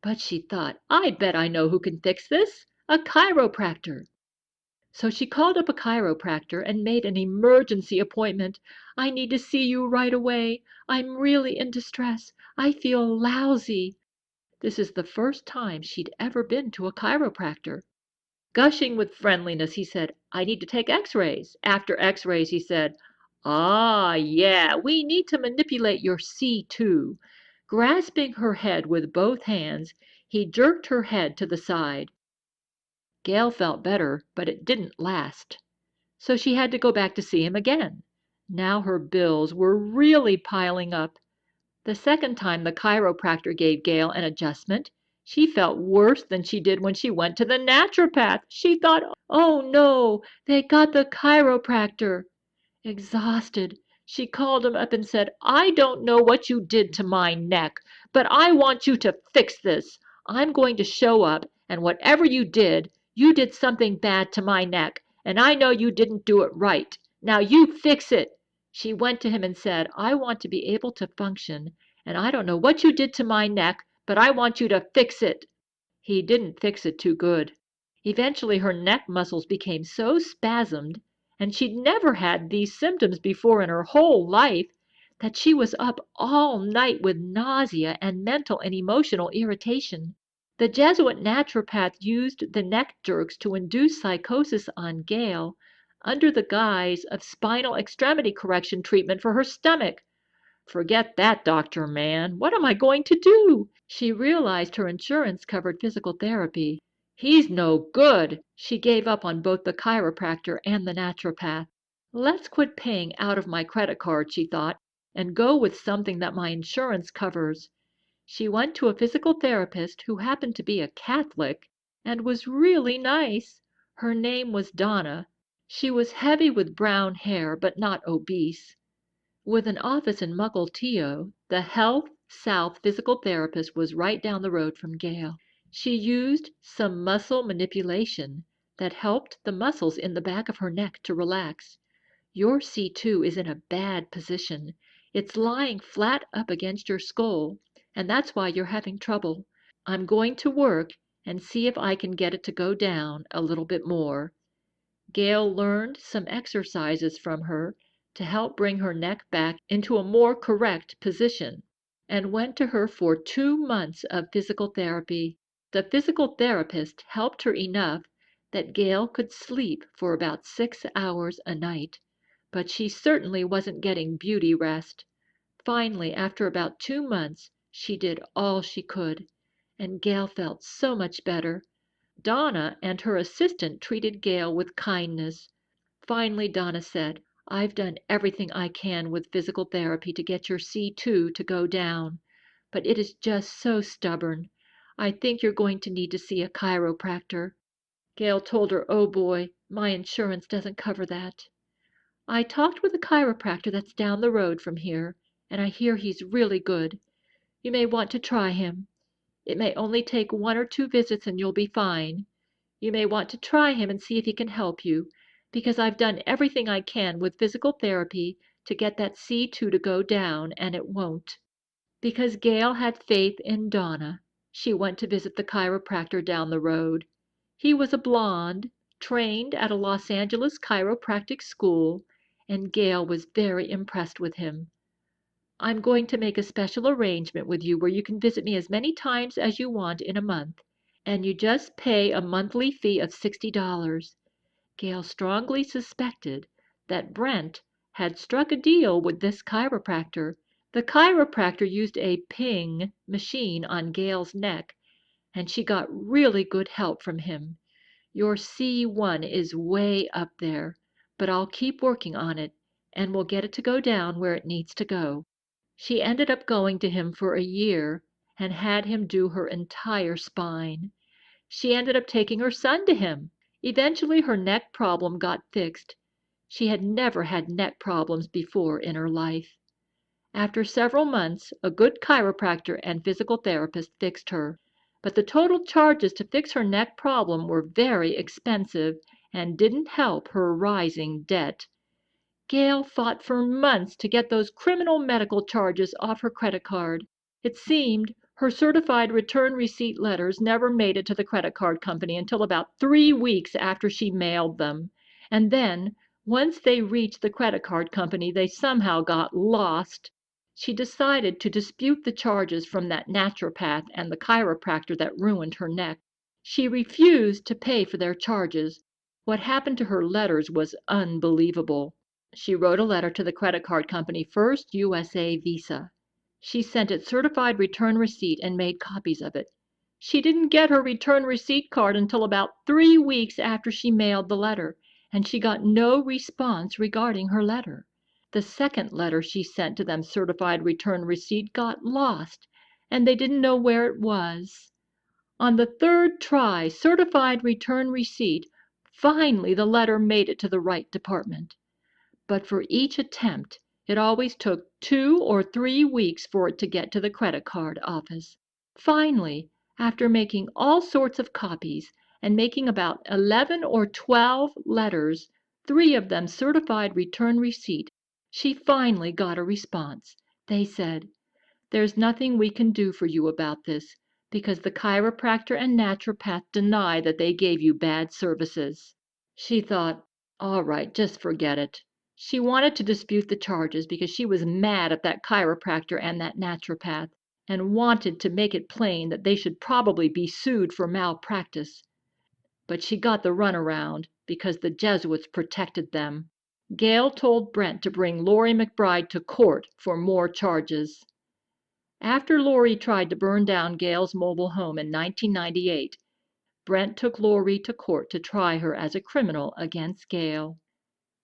But she thought, "I bet I know who can fix this. a chiropractor. So she called up a chiropractor and made an emergency appointment. I need to see you right away. I'm really in distress. I feel lousy. This is the first time she'd ever been to a chiropractor. Gushing with friendliness, he said, I need to take x-rays. After x-rays, he said, Ah, yeah, we need to manipulate your C2. Grasping her head with both hands, he jerked her head to the side. Gail felt better, but it didn't last. So she had to go back to see him again. Now her bills were really piling up. The second time the chiropractor gave Gail an adjustment, she felt worse than she did when she went to the naturopath. She thought, oh no, they got the chiropractor. Exhausted, she called him up and said, I don't know what you did to my neck, but I want you to fix this. I'm going to show up, and whatever you did something bad to my neck, and I know you didn't do it right. Now you fix it. She went to him and said, I want to be able to function, and I don't know what you did to my neck, but I want you to fix it. He didn't fix it too good. Eventually her neck muscles became so spasmed, and she'd never had these symptoms before in her whole life, that she was up all night with nausea and mental and emotional irritation. The Jesuit naturopath used the neck jerks to induce psychosis on Gail under the guise of spinal extremity correction treatment for her stomach. Forget that doctor man. What am I going to do? She realized her insurance covered physical therapy. He's no good. She gave up on both the chiropractor and the naturopath. Let's quit paying out of my credit card, she thought, and go with something that my insurance covers. She went to a physical therapist who happened to be a Catholic and was really nice. Her name was Donna. She was heavy with brown hair, but not obese. With an office in Mukilteo, the Health South physical therapist was right down the road from Gail. She used some muscle manipulation that helped the muscles in the back of her neck to relax. Your C2 is in a bad position. It's lying flat up against your skull, and that's why you're having trouble. I'm going to work and see if I can get it to go down a little bit more. Gail learned some exercises from her to help bring her neck back into a more correct position, and went to her for 2 months of physical therapy. The physical therapist helped her enough that Gail could sleep for about 6 hours a night, but she certainly wasn't getting beauty rest. Finally, after about 2 months, she did all she could, and Gail felt so much better. Donna and her assistant treated Gail with kindness. Finally, Donna said, I've done everything I can with physical therapy to get your C2 to go down, but it is just so stubborn. I think you're going to need to see a chiropractor. Gail told her, oh boy, my insurance doesn't cover that. I talked with a chiropractor that's down the road from here, and I hear he's really good. You may want to try him. It may only take 1 or 2 visits and you'll be fine. You may want to try him and see if he can help you, because I've done everything I can with physical therapy to get that C2 to go down, and it won't. Because Gail had faith in Donna, she went to visit the chiropractor down the road. He was a blonde, trained at a Los Angeles chiropractic school, and Gail was very impressed with him. I'm going to make a special arrangement with you where you can visit me as many times as you want in a month, and you just pay a monthly fee of $60. Gail strongly suspected that Brent had struck a deal with this chiropractor. The chiropractor used a ping machine on Gail's neck, and she got really good help from him. Your C1 is way up there, but I'll keep working on it, and we'll get it to go down where it needs to go. She ended up going to him for a year and had him do her entire spine. She ended up taking her son to him. Eventually her neck problem got fixed. She had never had neck problems before in her life. After several months, a good chiropractor and physical therapist fixed her, but the total charges to fix her neck problem were very expensive and didn't help her rising debt. Gail fought for months to get those criminal medical charges off her credit card. It seemed Her certified return receipt letters never made it to the credit card company until about 3 weeks after she mailed them. And then, once they reached the credit card company, they somehow got lost. She decided to dispute the charges from that naturopath and the chiropractor that ruined her neck. She refused to pay for their charges. What happened to her letters was unbelievable. She wrote a letter to the credit card company, First USA Visa. She sent it certified return receipt and made copies of it. She didn't get her return receipt card until about 3 weeks after she mailed the letter, and she got no response regarding her letter. The second letter she sent to them certified return receipt got lost, and they didn't know where it was. On the third try, certified return receipt, finally the letter made it to the right department. But for each attempt, it always took 2 or 3 weeks for it to get to the credit card office. Finally, after making all sorts of copies and making about 11 or 12 letters, 3 of them certified return receipt, she finally got a response. They said, "There's nothing we can do for you about this because the chiropractor and naturopath deny that they gave you bad services." She thought, all right, just forget it. She wanted to dispute the charges because she was mad at that chiropractor and that naturopath and wanted to make it plain that they should probably be sued for malpractice. But she got the runaround because the Jesuits protected them. Gail told Brent to bring Loree McBride to court for more charges. After Loree tried to burn down Gail's mobile home in 1998, Brent took Loree to court to try her as a criminal against Gail.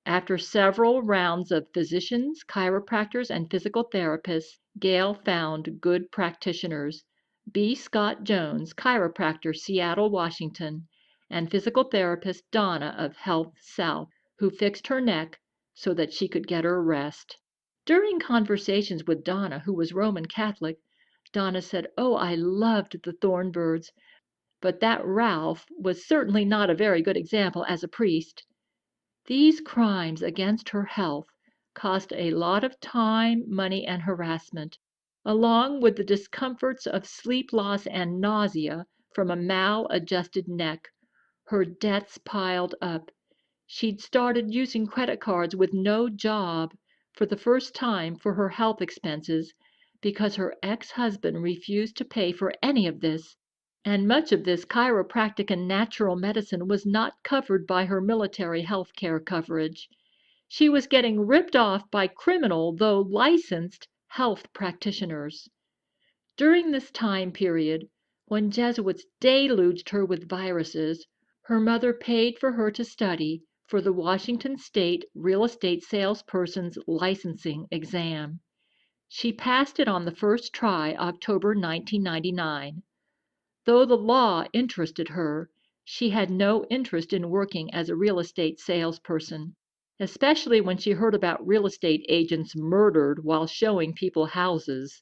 After several rounds of physicians, chiropractors, and physical therapists, Gail found good practitioners. B. Scott Jones, chiropractor, Seattle, Washington, and physical therapist Donna of Health South, who fixed her neck so that she could get her rest. During conversations with Donna, who was Roman Catholic, Donna said, "Oh, I loved the Thornbirds, but that Ralph was certainly not a very good example as a priest." These crimes against her health cost a lot of time, money, and harassment, along with the discomforts of sleep loss and nausea from a maladjusted neck. Her debts piled up. She'd started using credit cards with no job for the first time for her health expenses because her ex-husband refused to pay for any of this, and much of this chiropractic and natural medicine was not covered by her military health care coverage. She was getting ripped off by criminal, though licensed, health practitioners. During this time period, when Jesuits deluged her with viruses, her mother paid for her to study for the Washington State Real Estate Salesperson's Licensing Exam. She passed it on the first try, October 1999. Though the law interested her, she had no interest in working as a real estate salesperson, especially when she heard about real estate agents murdered while showing people houses.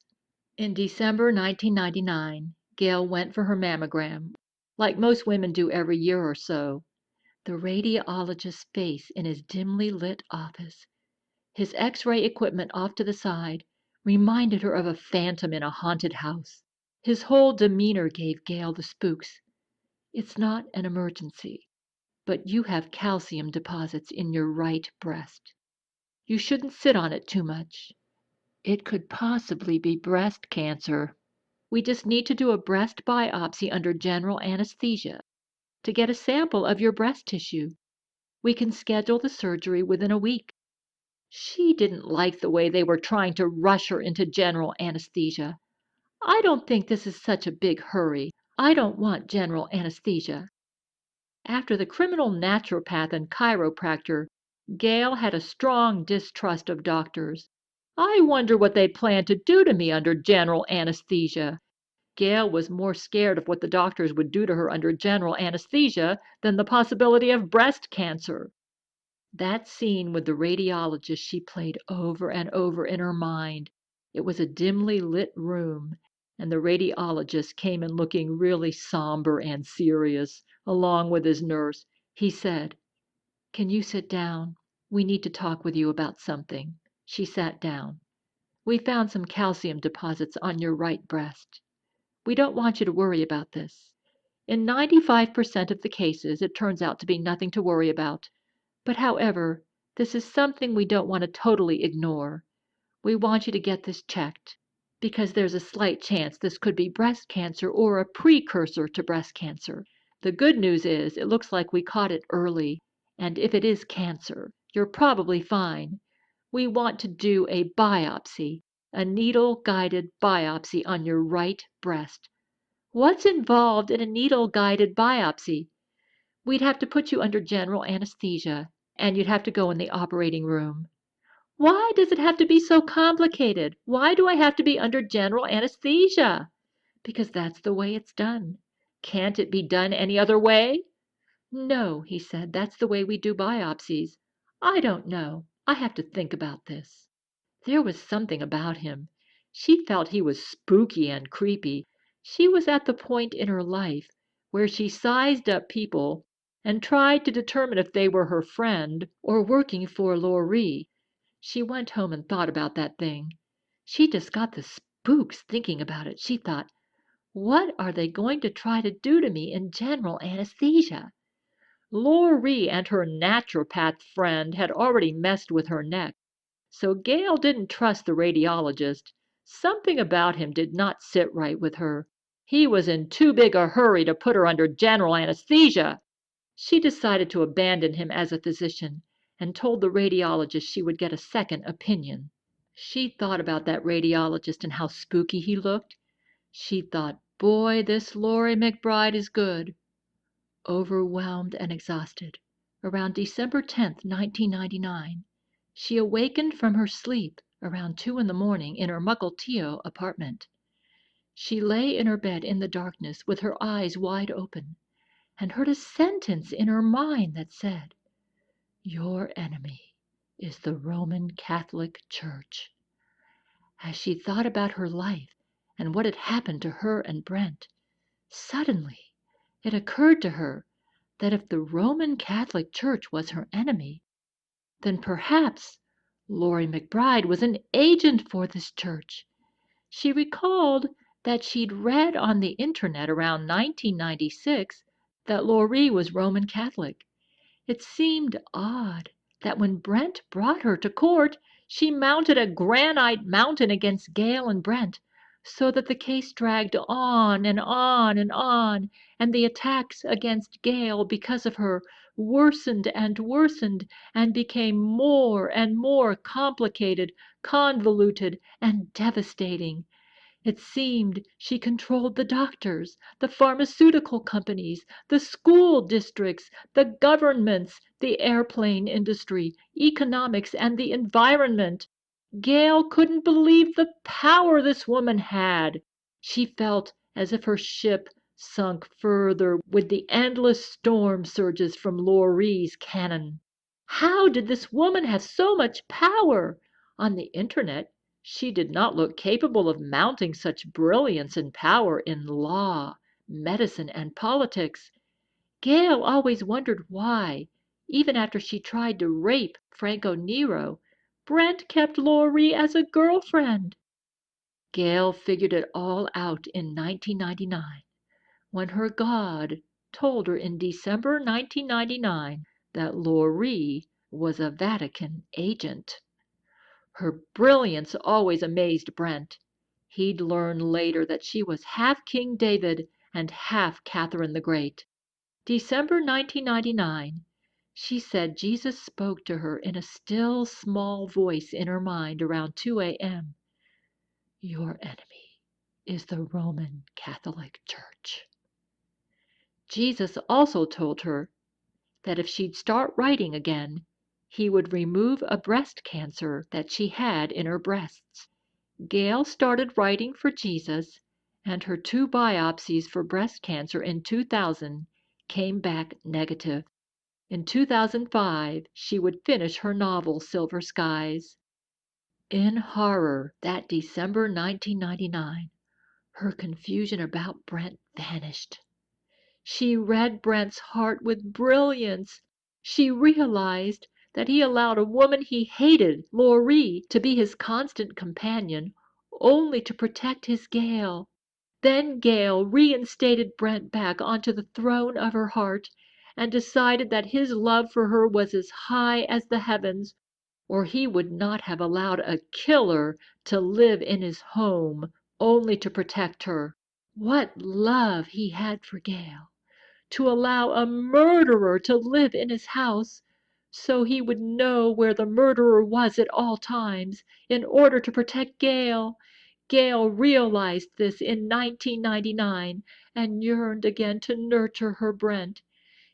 In December 1999, Gail went for her mammogram, like most women do every year or so. The radiologist's face in his dimly lit office, his X-ray equipment off to the side, reminded her of a phantom in a haunted house. His whole demeanor gave Gail the spooks. "It's not an emergency, but you have calcium deposits in your right breast. You shouldn't sit on it too much. It could possibly be breast cancer. We just need to do a breast biopsy under general anesthesia to get a sample of your breast tissue. We can schedule the surgery within a week." She didn't like the way they were trying to rush her into general anesthesia. "I don't think this is such a big hurry. I don't want general anesthesia." After the criminal naturopath and chiropractor, Gail had a strong distrust of doctors. "I wonder what they plan to do to me under general anesthesia." Gail was more scared of what the doctors would do to her under general anesthesia than the possibility of breast cancer. That scene with the radiologist she played over and over in her mind. It was a dimly lit room, and the radiologist came in looking really somber and serious, along with his nurse. He said, "Can you sit down? We need to talk with you about something." She sat down. "We found some calcium deposits on your right breast." We don't want you to worry about this. In 95% of the cases, it turns out to be nothing to worry about. But however, this is something we don't want to totally ignore. We want you to get this checked because there's a slight chance this could be breast cancer or a precursor to breast cancer. The good news is it looks like we caught it early, and if it is cancer, you're probably fine. We want to do a biopsy, a needle-guided biopsy on your right breast. What's involved in a needle-guided biopsy? We'd have to put you under general anesthesia, and you'd have to go in the operating room. Why does it have to be so complicated? Why do I have to be under general anesthesia? Because that's the way it's done. Can't it be done any other way? No, he said, that's the way we do biopsies. I don't know. I have to think about this. There was something about him. She felt he was spooky and creepy. She was at the point in her life where she sized up people and tried to determine if they were her friend or working for Loree. She went home and thought about that thing. She just got the spooks thinking about it. She thought, what are they going to try to do to me in general anesthesia? Loree and her naturopath friend had already messed with her neck. So Gail didn't trust the radiologist. Something about him did not sit right with her. He was in too big a hurry to put her under general anesthesia. She decided to abandon him as a physician and told the radiologist she would get a second opinion. She thought about that radiologist and how spooky he looked. She thought, boy, this Loree McBride is good. Overwhelmed and exhausted, around December 10th, 1999, she awakened from her sleep around 2 in the morning in her Mukilteo apartment. She lay in her bed in the darkness with her eyes wide open and heard a sentence in her mind that said, "Your enemy is the Roman Catholic Church." As she thought about her life and what had happened to her and Brent, suddenly it occurred to her that if the Roman Catholic Church was her enemy, then perhaps Loree McBride was an agent for this church. She recalled that she'd read on the internet around 1996 that Loree was Roman Catholic. It seemed odd that when Brent brought her to court, she mounted a granite mountain against Gail and Brent, so that the case dragged on and on and on, and the attacks against Gail because of her worsened and became more and more complicated, convoluted, and devastating. It seemed she controlled the doctors, the pharmaceutical companies, the school districts, the governments, the airplane industry, economics, and the environment. Gail couldn't believe the power this woman had. She felt as if her ship sunk further with the endless storm surges from Loree's cannon. How did this woman have so much power? On the internet, she did not look capable of mounting such brilliance and power in law, medicine, and politics. Gail always wondered why, even after she tried to rape Franco Nero, Brent kept Loree as a girlfriend. Gail figured it all out in 1999, when her God told her in December 1999 that Loree was a Vatican agent. Her brilliance always amazed Brent. He'd learn later that she was half King David and half Catherine the Great. December 1999, she said Jesus spoke to her in a still small voice in her mind around 2 a.m. Your enemy is the Roman Catholic Church. Jesus also told her that if she'd start writing again, he would remove a breast cancer that she had in her breasts. Gail started writing for Jesus, and her 2 biopsies for breast cancer in 2000 came back negative. In 2005, she would finish her novel Silver Skies. In horror, that December 1999, her confusion about Brent vanished. She read Brent's heart with brilliance. She realized that he allowed a woman he hated, Loree, to be his constant companion, only to protect his Gail. Then Gail reinstated Brent back onto the throne of her heart and decided that his love for her was as high as the heavens, or he would not have allowed a killer to live in his home only to protect her. What love he had for Gail! To allow a murderer to live in his house so he would know where the murderer was at all times in order to protect Gail. Gail realized this in 1999 and yearned again to nurture her Brent.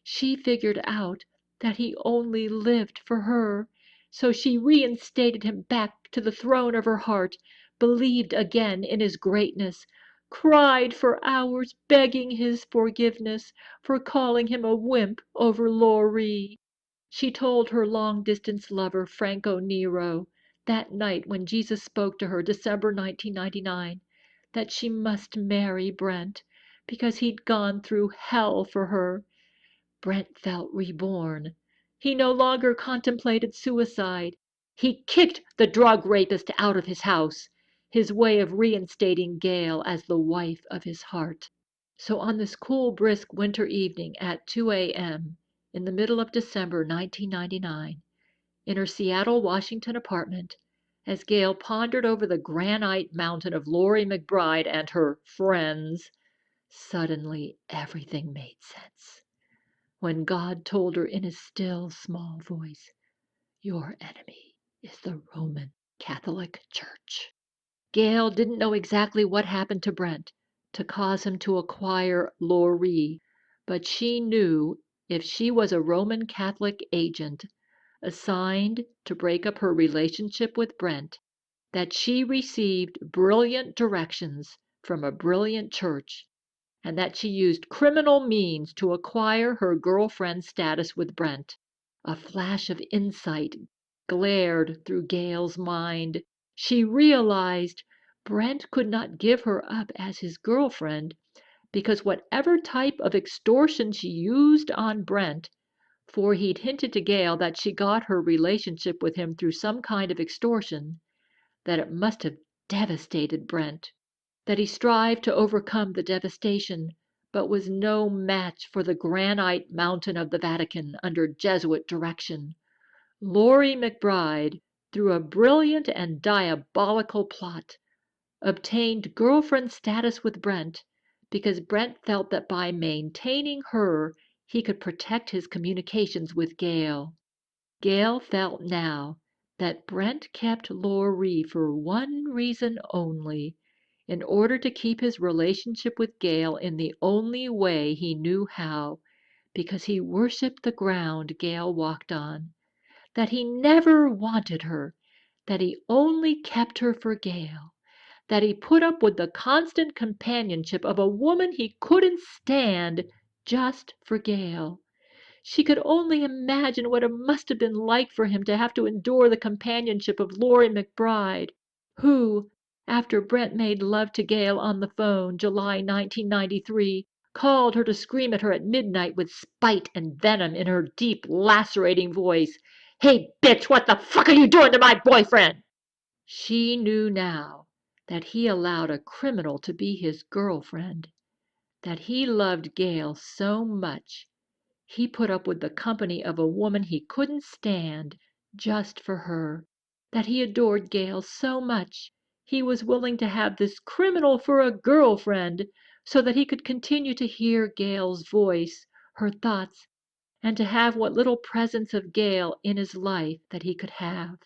She figured out that he only lived for her, so she reinstated him back to the throne of her heart, believed again in his greatness, cried for hours begging his forgiveness for calling him a wimp over Loree. She told her long-distance lover, Franco Nero, that night when Jesus spoke to her, December 1999, that she must marry Brent because he'd gone through hell for her. Brent felt reborn. He no longer contemplated suicide. He kicked the drug rapist out of his house, his way of reinstating Gail as the wife of his heart. So on this cool, brisk winter evening at 2 a.m., in the middle of December 1999, in her Seattle, Washington apartment, as Gail pondered over the granite mountain of Loree McBride and her friends, suddenly everything made sense. When God told her in his still, small voice, "Your enemy is the Roman Catholic Church." Gail didn't know exactly what happened to Brent to cause him to acquire Loree, but she knew if she was a Roman Catholic agent assigned to break up her relationship with Brent, that she received brilliant directions from a brilliant church, and that she used criminal means to acquire her girlfriend status with Brent. A flash of insight glared through Gail's mind. She realized Brent could not give her up as his girlfriend because whatever type of extortion she used on Brent, for he'd hinted to Gail that she got her relationship with him through some kind of extortion, that it must have devastated Brent, that he strived to overcome the devastation, but was no match for the granite mountain of the Vatican under Jesuit direction. Loree McBride, through a brilliant and diabolical plot, obtained girlfriend status with Brent because Brent felt that by maintaining her he could protect his communications with Gail. Gail felt now that Brent kept Loree for one reason only, in order to keep his relationship with Gail in the only way he knew how, because he worshipped the ground Gail walked on, that he never wanted her, that he only kept her for Gail, that he put up with the constant companionship of a woman he couldn't stand just for Gail. She could only imagine what it must have been like for him to have to endure the companionship of Loree McBride, who, after Brent made love to Gail on the phone, July 1993, called her to scream at her at midnight with spite and venom in her deep, lacerating voice, "Hey, bitch, what the fuck are you doing to my boyfriend?" She knew now that he allowed a criminal to be his girlfriend, that he loved Gail so much he put up with the company of a woman he couldn't stand just for her, that he adored Gail so much he was willing to have this criminal for a girlfriend so that he could continue to hear Gail's voice, her thoughts, and to have what little presence of Gail in his life that he could have.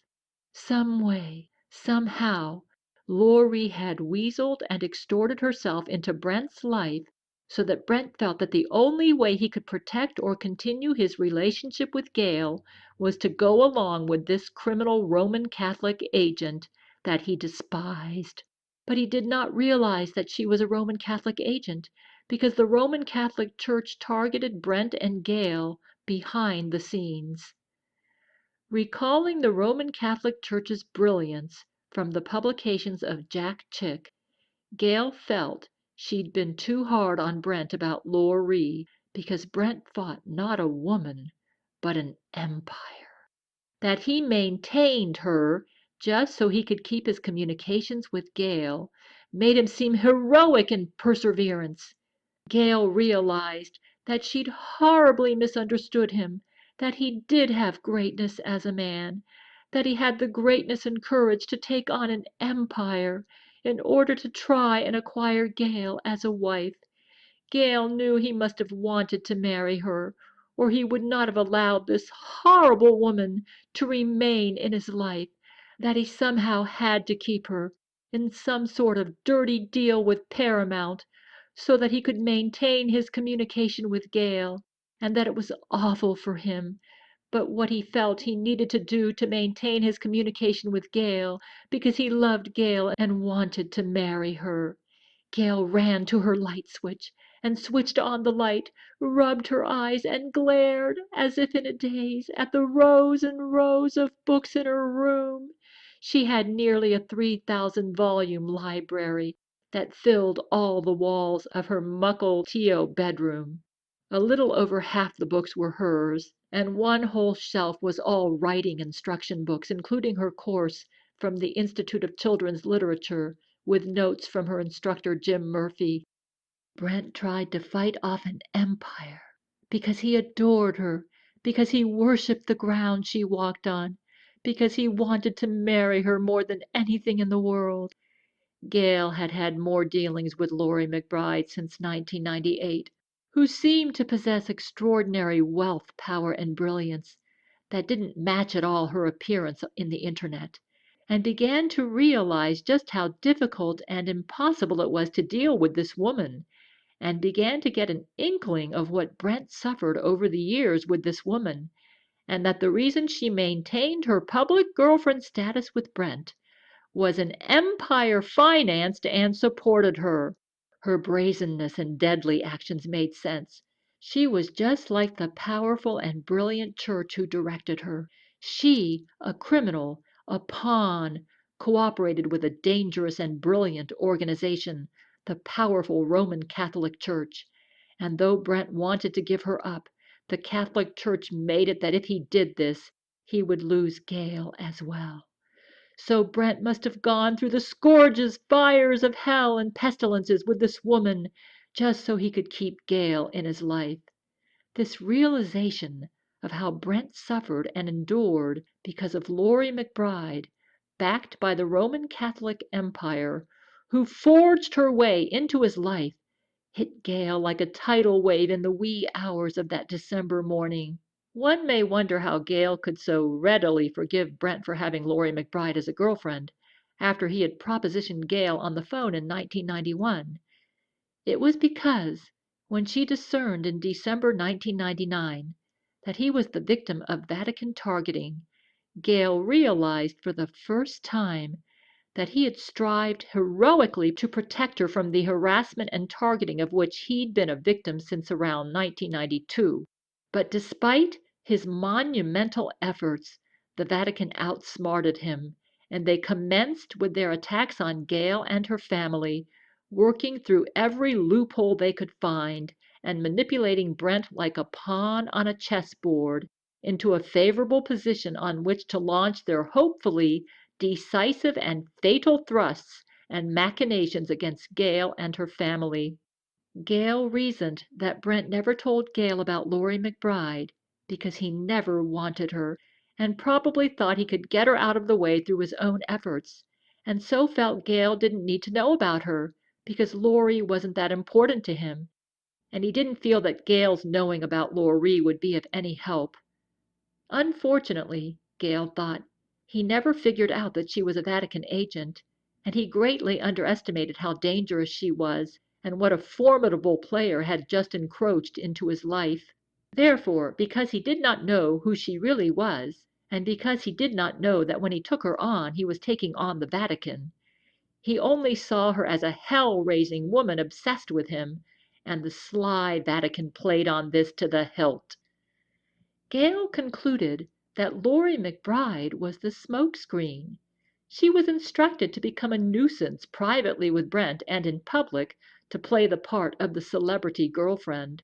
Some way, somehow, Loree had weaseled and extorted herself into Brent's life so that Brent felt that the only way he could protect or continue his relationship with Gail was to go along with this criminal Roman Catholic agent that he despised. But he did not realize that she was a Roman Catholic agent because the Roman Catholic Church targeted Brent and Gail behind the scenes. Recalling the Roman Catholic Church's brilliance from the publications of Jack Chick, Gail felt she'd been too hard on Brent about Loree because Brent fought not a woman, but an empire. That he maintained her just so he could keep his communications with Gail made him seem heroic in perseverance. Gail realized that she'd horribly misunderstood him, that he did have greatness as a man, that he had the greatness and courage to take on an empire in order to try and acquire Gail as a wife. Gail knew he must have wanted to marry her, or he would not have allowed this horrible woman to remain in his life, that he somehow had to keep her in some sort of dirty deal with Paramount, so that he could maintain his communication with Gail, and that it was awful for him, but what he felt he needed to do to maintain his communication with Gail, because he loved Gail and wanted to marry her. Gail ran to her light switch and switched on the light, rubbed her eyes, and glared, as if in a daze, at the rows and rows of books in her room. She had nearly a 3,000-volume library that filled all the walls of her Mukilteo bedroom. A little over half the books were hers, and one whole shelf was all writing instruction books, including her course from the Institute of Children's Literature, with notes from her instructor, Jim Murphy. Brent tried to fight off an empire because he adored her, because he worshipped the ground she walked on, because he wanted to marry her more than anything in the world. Gail had had more dealings with Loree McBride since 1998, who seemed to possess extraordinary wealth, power, and brilliance that didn't match at all her appearance in the Internet, and began to realize just how difficult and impossible it was to deal with this woman, and began to get an inkling of what Brent suffered over the years with this woman, and that the reason she maintained her public girlfriend status with Brent was an empire financed and supported her. Her brazenness and deadly actions made sense. She was just like the powerful and brilliant church who directed her. She, a criminal, a pawn, cooperated with a dangerous and brilliant organization, the powerful Roman Catholic Church. And though Brent wanted to give her up, the Catholic Church made it that if he did this, he would lose Gail as well. So Brent must have gone through the scourges, fires of hell, and pestilences with this woman, just so he could keep Gail in his life. This realization of how Brent suffered and endured because of Loree McBride, backed by the Roman Catholic Empire, who forged her way into his life, hit Gail like a tidal wave in the wee hours of that December morning. One may wonder how Gail could so readily forgive Brent for having Loree McBride as a girlfriend, after he had propositioned Gail on the phone in 1991. It was because, when she discerned in December 1999 that he was the victim of Vatican targeting, Gail realized for the first time that he had strived heroically to protect her from the harassment and targeting of which he'd been a victim since around 1992. But despite his monumental efforts, the Vatican outsmarted him, and they commenced with their attacks on Gail and her family, working through every loophole they could find and manipulating Brent like a pawn on a chessboard into a favorable position on which to launch their hopefully decisive and fatal thrusts and machinations against Gail and her family. Gail reasoned that Brent never told Gail about Loree McBride because he never wanted her, and probably thought he could get her out of the way through his own efforts, and so felt Gail didn't need to know about her because Loree wasn't that important to him, and he didn't feel that Gail's knowing about Loree would be of any help. Unfortunately, Gail thought, he never figured out that she was a Vatican agent, and he greatly underestimated how dangerous she was and what a formidable player had just encroached into his life. Therefore, because he did not know who she really was, and because he did not know that when he took her on he was taking on the Vatican, he only saw her as a hell-raising woman obsessed with him, and the sly Vatican played on this to the hilt. Gail concluded that Loree McBride was the smokescreen. She was instructed to become a nuisance privately with Brent and in public to play the part of the celebrity girlfriend.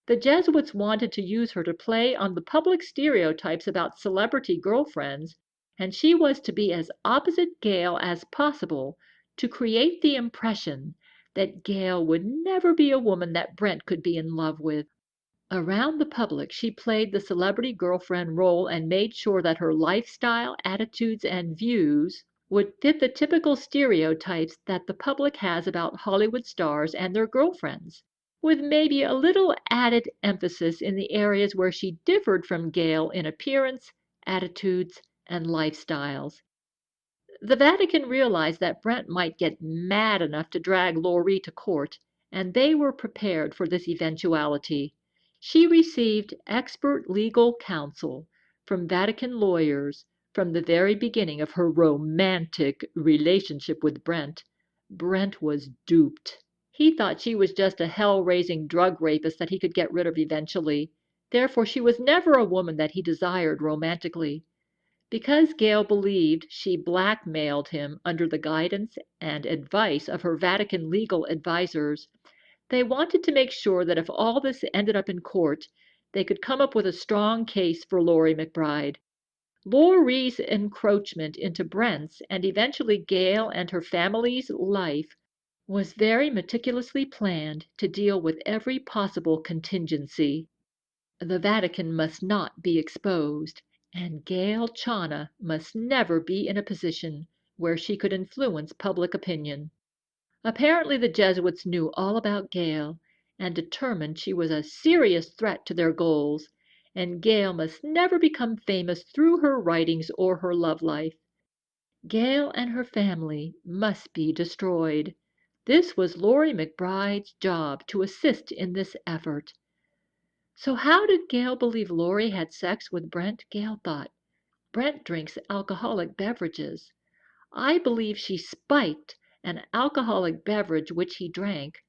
The Jesuits wanted to use her to play on the public stereotypes about celebrity girlfriends, and she was to be as opposite Gail as possible to create the impression that Gail would never be a woman that Brent could be in love with. Around the public, she played the celebrity girlfriend role and made sure that her lifestyle, attitudes, and views would fit the typical stereotypes that the public has about Hollywood stars and their girlfriends, with maybe a little added emphasis in the areas where she differed from Gail in appearance, attitudes, and lifestyles. The Vatican realized that Brent might get mad enough to drag Loree to court, and they were prepared for this eventuality. She received expert legal counsel from Vatican lawyers from the very beginning of her romantic relationship with Brent. Brent was duped. He thought she was just a hell-raising drug rapist that he could get rid of eventually. Therefore, she was never a woman that he desired romantically. Because Gail believed she blackmailed him under the guidance and advice of her Vatican legal advisors, they wanted to make sure that if all this ended up in court, they could come up with a strong case for Loree McBride. Loree's encroachment into Brent's and eventually Gail and her family's life was very meticulously planned to deal with every possible contingency. The Vatican must not be exposed, and Gail Chana must never be in a position where she could influence public opinion. Apparently the Jesuits knew all about Gail and determined she was a serious threat to their goals, and Gail must never become famous through her writings or her love life. Gail and her family must be destroyed. This was Loree McBride's job to assist in this effort. So how did Gail believe Loree had sex with Brent? Gail thought. Brent drinks alcoholic beverages. I believe she spiked an alcoholic beverage which he drank.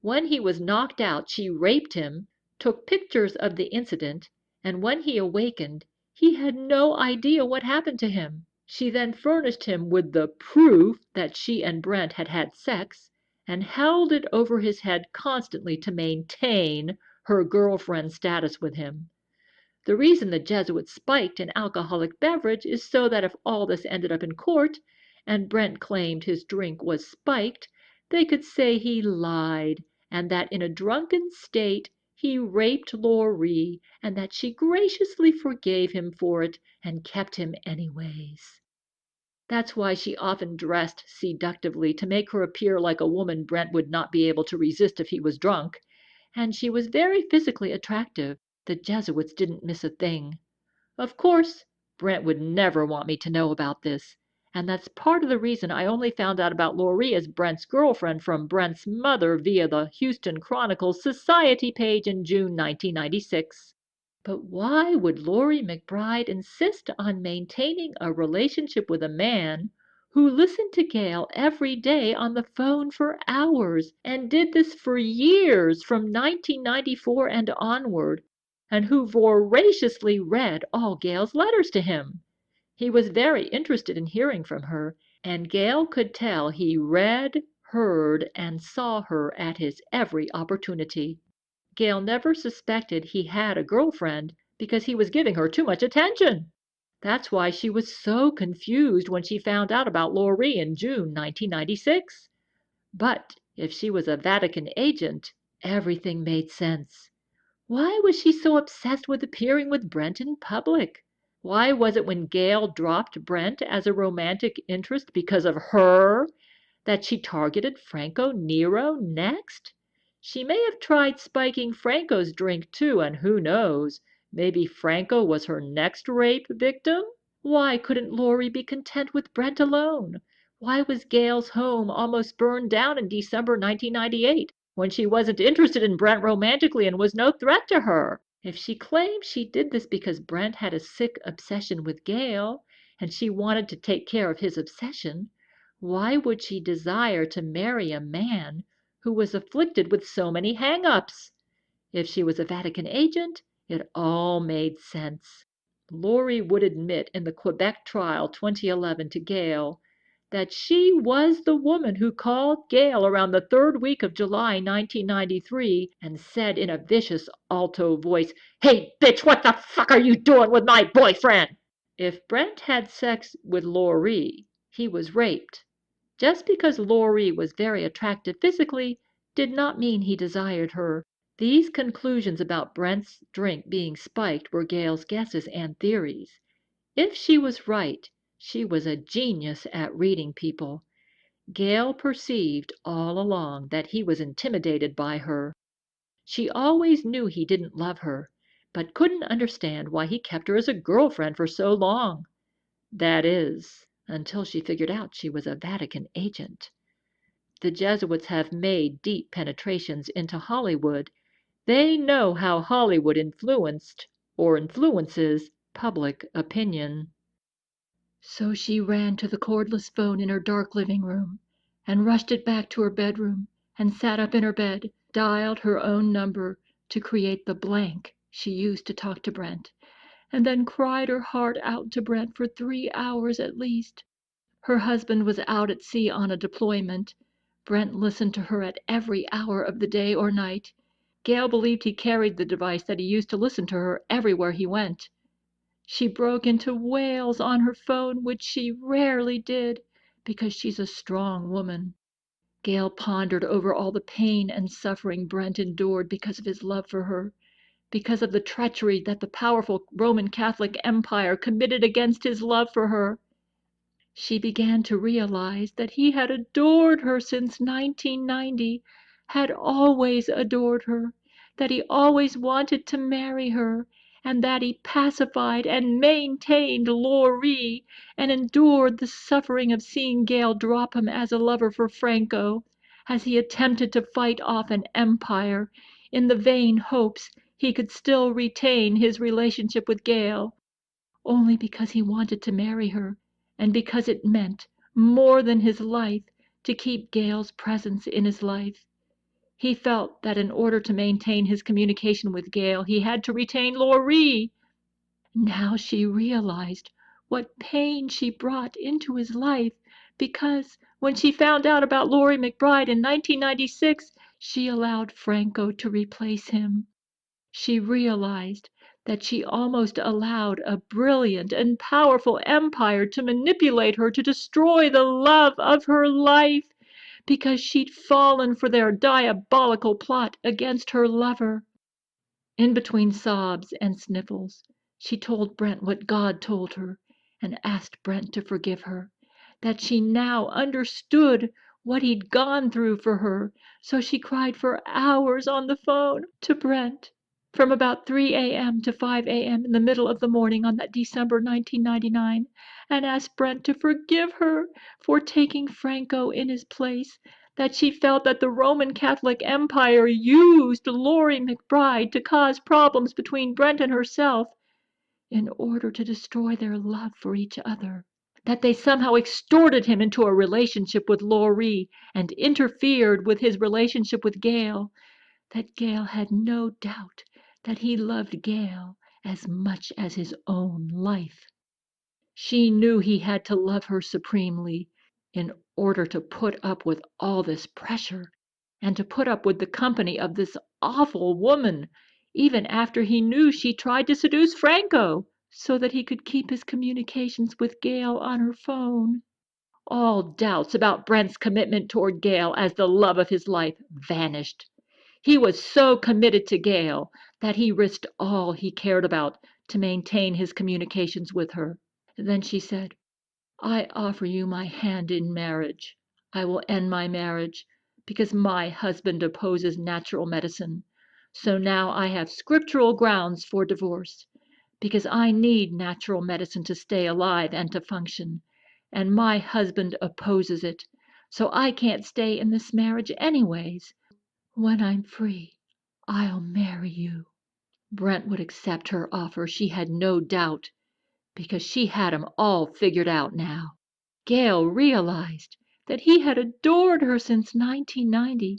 When he was knocked out, she raped him, took pictures of the incident, and when he awakened, he had no idea what happened to him. She then furnished him with the proof that she and Brent had had sex and held it over his head constantly to maintain her girlfriend status with him. The reason the Jesuits spiked an alcoholic beverage is so that if all this ended up in court, and Brent claimed his drink was spiked, they could say he lied, and that in a drunken state he raped Loree, and that she graciously forgave him for it and kept him anyways. That's why she often dressed seductively to make her appear like a woman Brent would not be able to resist if he was drunk. And she was very physically attractive. The Jesuits didn't miss a thing. Of course, Brent would never want me to know about this, and that's part of the reason I only found out about Loree as Brent's girlfriend from Brent's mother via the Houston Chronicle's Society page in June 1996. But why would Loree McBride insist on maintaining a relationship with a man who listened to Gail every day on the phone for hours and did this for years from 1994 and onward, and who voraciously read all Gail's letters to him? He was very interested in hearing from her, and Gail could tell he read, heard, and saw her at his every opportunity. Gail never suspected he had a girlfriend because he was giving her too much attention. That's why she was so confused when she found out about Loree in June 1996. But if she was a Vatican agent, everything made sense. Why was she so obsessed with appearing with Brent in public? Why was it when Gail dropped Brent as a romantic interest because of her that she targeted Franco Nero next? She may have tried spiking Franco's drink too, and who knows, maybe Franco was her next rape victim? Why couldn't Loree be content with Brent alone? Why was Gail's home almost burned down in December 1998 when she wasn't interested in Brent romantically and was no threat to her? If she claimed she did this because Brent had a sick obsession with Gail and she wanted to take care of his obsession, why would she desire to marry a man who was afflicted with so many hang-ups? If she was a Vatican agent, it all made sense. Loree would admit in the Quebec trial 2011 to Gail that she was the woman who called Gail around the third week of July 1993 and said in a vicious alto voice, "Hey, bitch, what the fuck are you doing with my boyfriend?" If Brent had sex with Loree, he was raped. Just because Loree was very attractive physically did not mean he desired her. These conclusions about Brent's drink being spiked were Gale's guesses and theories. If she was right, she was a genius at reading people. Gale perceived all along that he was intimidated by her. She always knew he didn't love her, but couldn't understand why he kept her as a girlfriend for so long. That is, until she figured out she was a Vatican agent. The Jesuits have made deep penetrations into Hollywood. They know how Hollywood influenced or influences public opinion. So she ran to the cordless phone in her dark living room and rushed it back to her bedroom and sat up in her bed, dialed her own number to create the blank she used to talk to Brent, and then cried her heart out to Brent for 3 hours at least. Her husband was out at sea on a deployment. Brent listened to her at every hour of the day or night. Gale believed he carried the device that he used to listen to her everywhere he went. She broke into wails on her phone, which she rarely did, because she's a strong woman. Gale pondered over all the pain and suffering Brent endured because of his love for her, because of the treachery that the powerful Roman Catholic Empire committed against his love for her. She began to realize that he had adored her since 1990, had always adored her, that he always wanted to marry her, and that he pacified and maintained Loree and endured the suffering of seeing Gale drop him as a lover for Franco, as he attempted to fight off an empire in the vain hopes he could still retain his relationship with Gale, only because he wanted to marry her, and because it meant more than his life to keep Gale's presence in his life. He felt that in order to maintain his communication with Gale, he had to retain Loree. Now she realized what pain she brought into his life, because when she found out about Loree McBride in 1996, she allowed Franco to replace him. She realized that she almost allowed a brilliant and powerful empire to manipulate her to destroy the love of her life, because she'd fallen for their diabolical plot against her lover. In between sobs and sniffles, she told Brent what God told her, and asked Brent to forgive her, that she now understood what he'd gone through for her. So she cried for hours on the phone to Brent, from about 3 a.m. to 5 a.m. in the middle of the morning on that December 1999, and asked Brent to forgive her for taking Franco in his place, that she felt that the Roman Catholic Empire used Loree McBride to cause problems between Brent and herself in order to destroy their love for each other, that they somehow extorted him into a relationship with Loree and interfered with his relationship with Gale, that Gale had no doubt that he loved Gale as much as his own life. She knew he had to love her supremely in order to put up with all this pressure, and to put up with the company of this awful woman, even after he knew she tried to seduce Franco, so that he could keep his communications with Gale on her phone. All doubts about Brent's commitment toward Gale as the love of his life vanished. He was so committed to Gale that he risked all he cared about to maintain his communications with her. Then she said, "I offer you my hand in marriage. I will end my marriage because my husband opposes natural medicine. So now I have scriptural grounds for divorce, because I need natural medicine to stay alive and to function, and my husband opposes it. So I can't stay in this marriage anyways. When I'm free, I'll marry you." Brent would accept her offer, she had no doubt, because she had him all figured out now. Gale realized that he had adored her since 1990,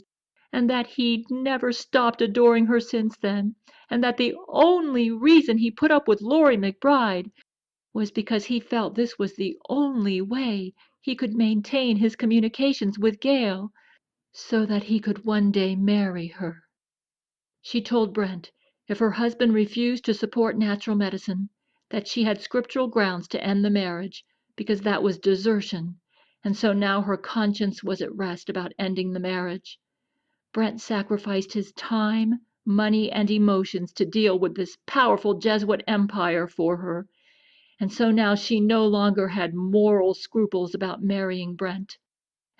and that he'd never stopped adoring her since then, and that the only reason he put up with Loree McBride was because he felt this was the only way he could maintain his communications with Gale, so that he could one day marry her. She told Brent if her husband refused to support natural medicine, that she had scriptural grounds to end the marriage, because that was desertion, and so now her conscience was at rest about ending the marriage. Brent sacrificed his time, money, and emotions to deal with this powerful Jesuit empire for her, and so now she no longer had moral scruples about marrying Brent,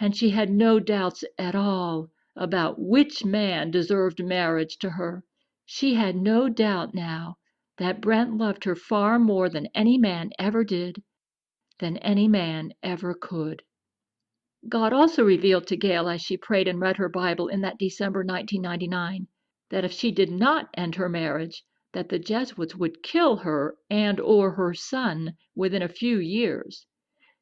and she had no doubts at all about which man deserved marriage to her. She had no doubt now that Brent loved her far more than any man ever did, than any man ever could. God also revealed to Gail as she prayed and read her Bible in that December 1999 that if she did not end her marriage, that the Jesuits would kill her and or her son within a few years.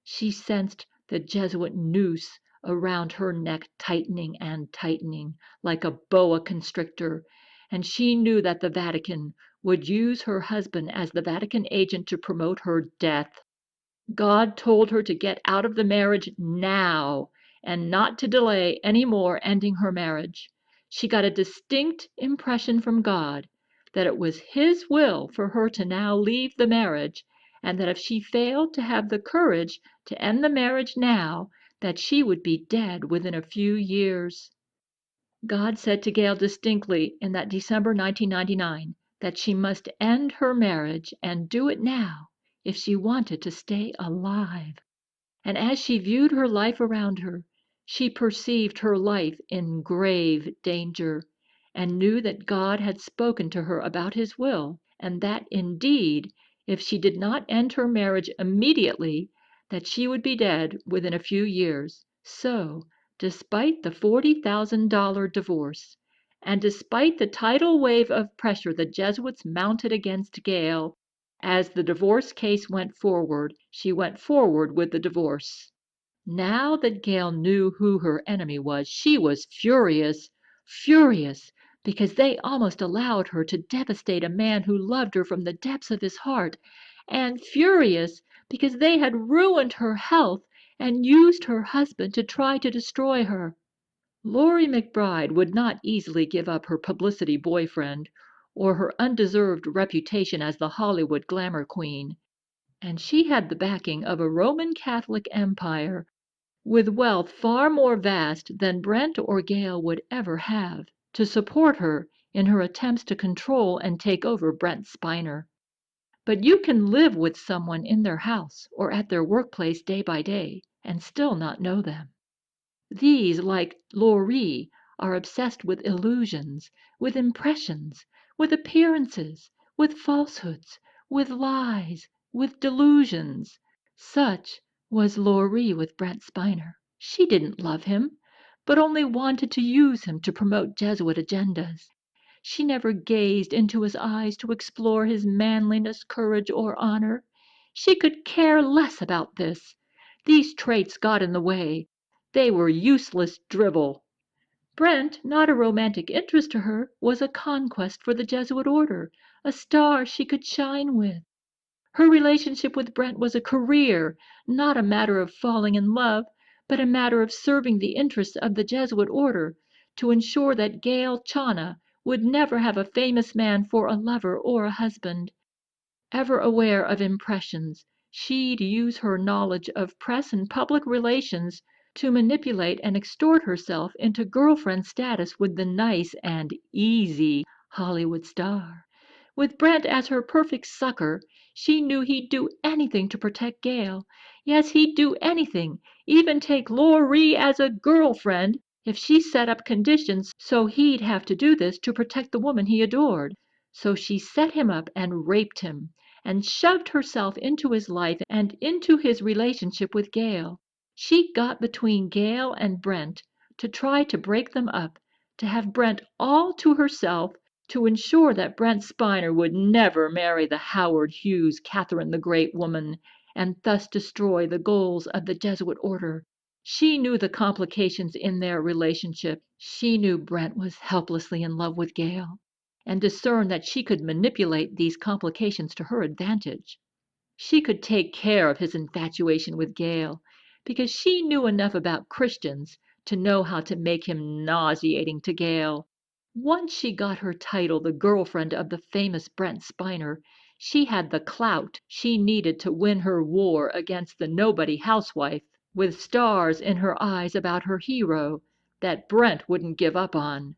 She sensed the Jesuit noose around her neck tightening and tightening like a boa constrictor, and she knew that the Vatican would use her husband as the Vatican agent to promote her death. God told her to get out of the marriage now and not to delay any more ending her marriage. She got a distinct impression from God that it was His will for her to now leave the marriage, and that if she failed to have the courage to end the marriage now, that she would be dead within a few years. God said to Gail distinctly in that December 1999 that she must end her marriage and do it now if she wanted to stay alive. And as she viewed her life around her, she perceived her life in grave danger, and knew that God had spoken to her about His will, and that indeed, if she did not end her marriage immediately, that she would be dead within a few years. So, despite the $40,000 divorce, and despite the tidal wave of pressure the Jesuits mounted against Gail, as the divorce case went forward, she went forward with the divorce. Now that Gail knew who her enemy was, she was furious, furious, because they almost allowed her to devastate a man who loved her from the depths of his heart, and furious because they had ruined her health and used her husband to try to destroy her. Loree McBride would not easily give up her publicity boyfriend or her undeserved reputation as the Hollywood glamour queen, and she had the backing of a Roman Catholic empire with wealth far more vast than Brent or Gail would ever have, to support her in her attempts to control and take over Brent Spiner. But you can live with someone in their house or at their workplace day by day and still not know them. These, like Loree, are obsessed with illusions, with impressions, with appearances, with falsehoods, with lies, with delusions. Such was Loree with Brent Spiner. She didn't love him, but only wanted to use him to promote Jesuit agendas. She never gazed into his eyes to explore his manliness, courage, or honor. She could care less about this. These traits got in the way. They were useless drivel. Brent, not a romantic interest to her, was a conquest for the Jesuit order, a star she could shine with. Her relationship with Brent was a career, not a matter of falling in love, but a matter of serving the interests of the Jesuit order, to ensure that Gail Chana would never have a famous man for a lover or a husband. Ever aware of impressions, she'd use her knowledge of press and public relations to manipulate and extort herself into girlfriend status with the nice and easy Hollywood star. With Brent as her perfect sucker, she knew he'd do anything to protect Gail. Yes, he'd do anything, even take Loree as a girlfriend, if she set up conditions so he'd have to do this to protect the woman he adored. So she set him up and raped him, and shoved herself into his life and into his relationship with Gail. She got between Gail and Brent to try to break them up, to have Brent all to herself, to ensure that Brent Spiner would never marry the Howard Hughes Catherine the Great woman, and thus destroy the goals of the Jesuit order. She knew the complications in their relationship. She knew Brent was helplessly in love with Gail, and discerned that she could manipulate these complications to her advantage. She could take care of his infatuation with Gail, because she knew enough about Christians to know how to make him nauseating to Gail. Once she got her title the girlfriend of the famous Brent Spiner, she had the clout she needed to win her war against the nobody housewife. with stars in her eyes about her hero that Brent wouldn't give up on.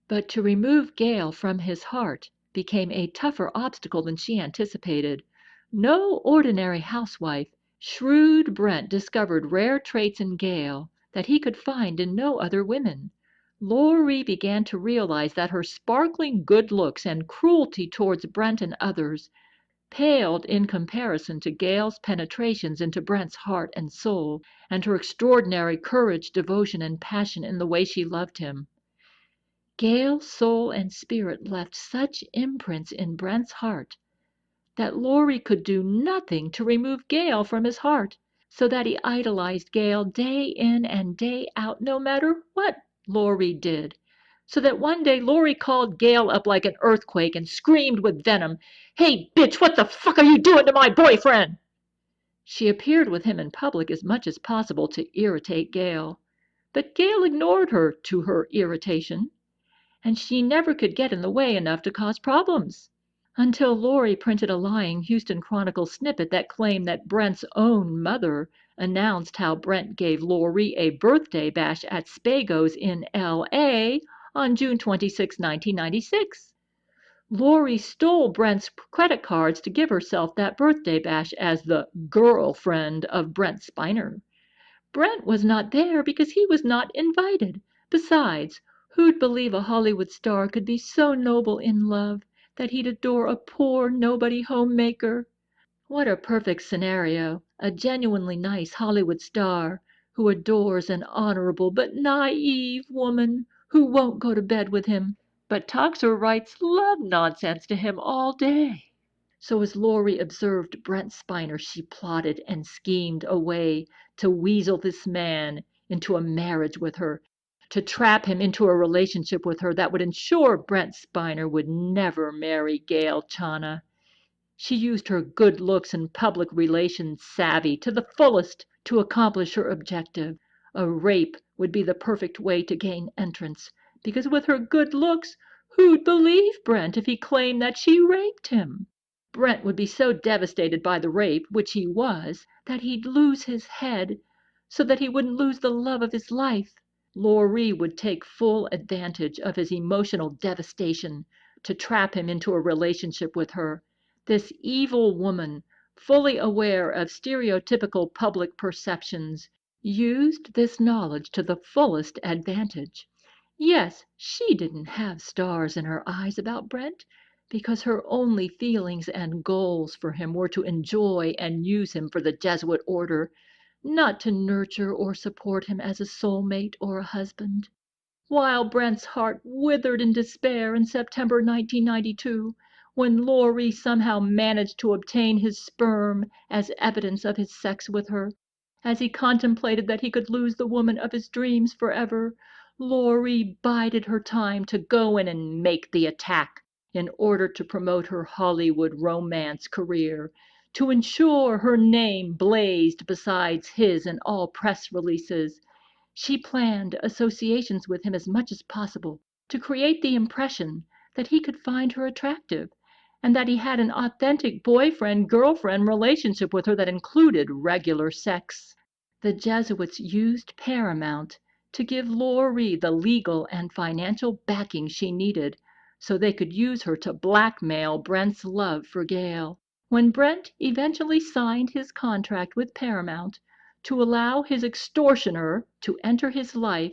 But to remove Gale from his heart became a tougher obstacle than she anticipated. No ordinary housewife, shrewd Brent discovered rare traits in Gale that he could find in no other women. Loree began to realize that her sparkling good looks and cruelty towards Brent and others paled in comparison to Gale's penetrations into Brent's heart and soul, and her extraordinary courage, devotion, and passion in the way she loved him. Gale's soul and spirit left such imprints in Brent's heart that Loree could do nothing to remove Gale from his heart, so that he idolized Gale day in and day out, no matter what Loree did. So that one day Loree called Gale up like an earthquake and screamed with venom, "Hey, bitch, what the fuck are you doing to my boyfriend?" She appeared with him in public as much as possible to irritate Gale, but Gale ignored her to her irritation, and she never could get in the way enough to cause problems. Until Loree printed a lying Houston Chronicle snippet that claimed that Brent's own mother announced how Brent gave Loree a birthday bash at Spago's in L.A. on June 26, 1996. Loree stole Brent's credit cards to give herself that birthday bash as the girlfriend of Brent Spiner. Brent was not there because he was not invited. Besides, who'd believe a Hollywood star could be so noble in love that he'd adore a poor nobody homemaker? What a perfect scenario, a genuinely nice Hollywood star who adores an honorable but naive woman who won't go to bed with him, but talks or writes love nonsense to him all day. So as Loree observed Brent Spiner, she plotted and schemed a way to weasel this man into a marriage with her, to trap him into a relationship with her that would ensure Brent Spiner would never marry Gale Chana. She used her good looks and public relations savvy to the fullest to accomplish her objective. A rape would be the perfect way to gain entrance, because with her good looks, who'd believe Brent if he claimed that she raped him? Brent would be so devastated by the rape, which he was, that he'd lose his head, so that he wouldn't lose the love of his life. Loree would take full advantage of his emotional devastation to trap him into a relationship with her. This evil woman, fully aware of stereotypical public perceptions, used this knowledge to the fullest advantage. Yes, she didn't have stars in her eyes about Brent, because her only feelings and goals for him were to enjoy and use him for the Jesuit order, not to nurture or support him as a soulmate or a husband. While Brent's heart withered in despair in September 1992, when Loree somehow managed to obtain his sperm as evidence of his sex with her, as he contemplated that he could lose the woman of his dreams forever, Loree bided her time to go in and make the attack in order to promote her Hollywood romance career, to ensure her name blazed besides his in all press releases. She planned associations with him as much as possible to create the impression that he could find her attractive, and that he had an authentic boyfriend-girlfriend relationship with her that included regular sex. The Jesuits used Paramount to give Loree the legal and financial backing she needed so they could use her to blackmail Brent's love for Gale. When Brent eventually signed his contract with Paramount to allow his extortioner to enter his life,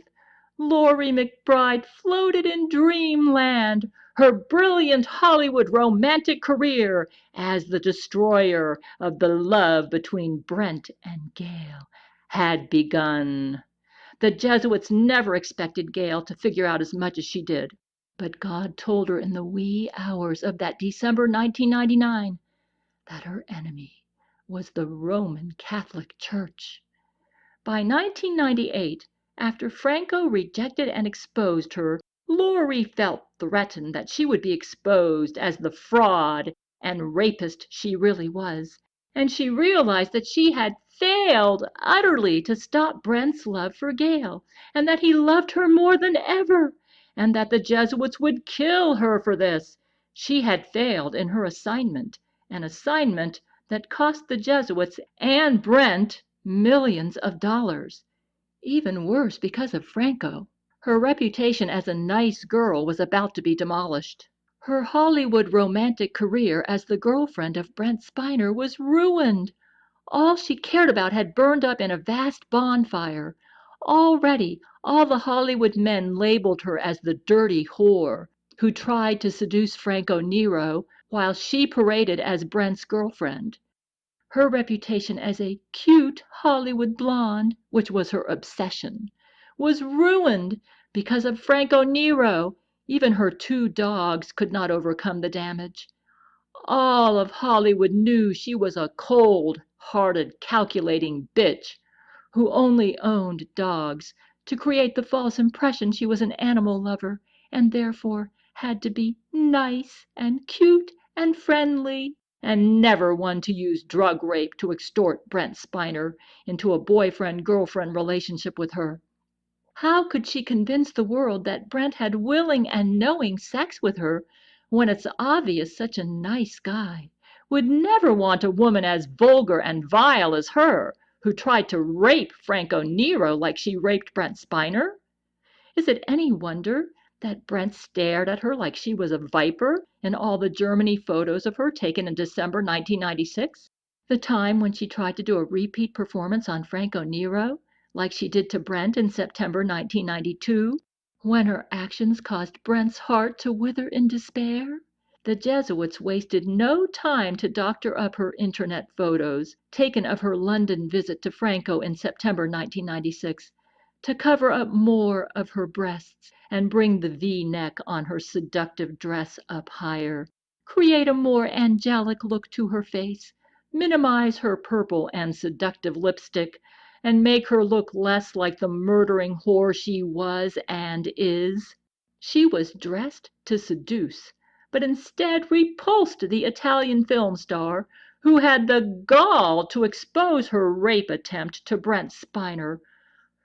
Loree McBride floated in dreamland, her brilliant Hollywood romantic career as the destroyer of the love between Brent and Gale had begun. The Jesuits never expected Gale to figure out as much as she did, but God told her in the wee hours of that December 1999 that her enemy was the Roman Catholic Church. By 1998, after Franco rejected and exposed her, Loree felt threatened that she would be exposed as the fraud and rapist she really was, and she realized that she had failed utterly to stop Brent's love for Gale, and that he loved her more than ever, and that the Jesuits would kill her for this. She had failed in her assignment, an assignment that cost the Jesuits and Brent millions of dollars. Even worse, because of Franco. Her reputation as a nice girl was about to be demolished. Her Hollywood romantic career as the girlfriend of Brent Spiner was ruined. All she cared about had burned up in a vast bonfire. Already, all the Hollywood men labeled her as the dirty whore who tried to seduce Franco Nero while she paraded as Brent's girlfriend. Her reputation as a cute Hollywood blonde, which was her obsession, was ruined because of Franco Nero. Even her 2 dogs could not overcome the damage. All of Hollywood knew she was a cold-hearted, calculating bitch who only owned dogs to create the false impression she was an animal lover and therefore had to be nice and cute and friendly and never one to use drug rape to extort Brent Spiner into a boyfriend-girlfriend relationship with her. How could she convince the world that Brent had willing and knowing sex with her when it's obvious such a nice guy would never want a woman as vulgar and vile as her, who tried to rape Franco Nero like she raped Brent Spiner? Is it any wonder that Brent stared at her like she was a viper in all the Germany photos of her taken in December 1996? The time when she tried to do a repeat performance on Franco Nero, like she did to Brent in September 1992, when her actions caused Brent's heart to wither in despair? The Jesuits wasted no time to doctor up her internet photos, taken of her London visit to Franco in September 1996, to cover up more of her breasts and bring the V-neck on her seductive dress up higher, create a more angelic look to her face, minimize her purple and seductive lipstick, and make her look less like the murdering whore she was and is. She was dressed to seduce, but instead repulsed the Italian film star who had the gall to expose her rape attempt to Brent Spiner,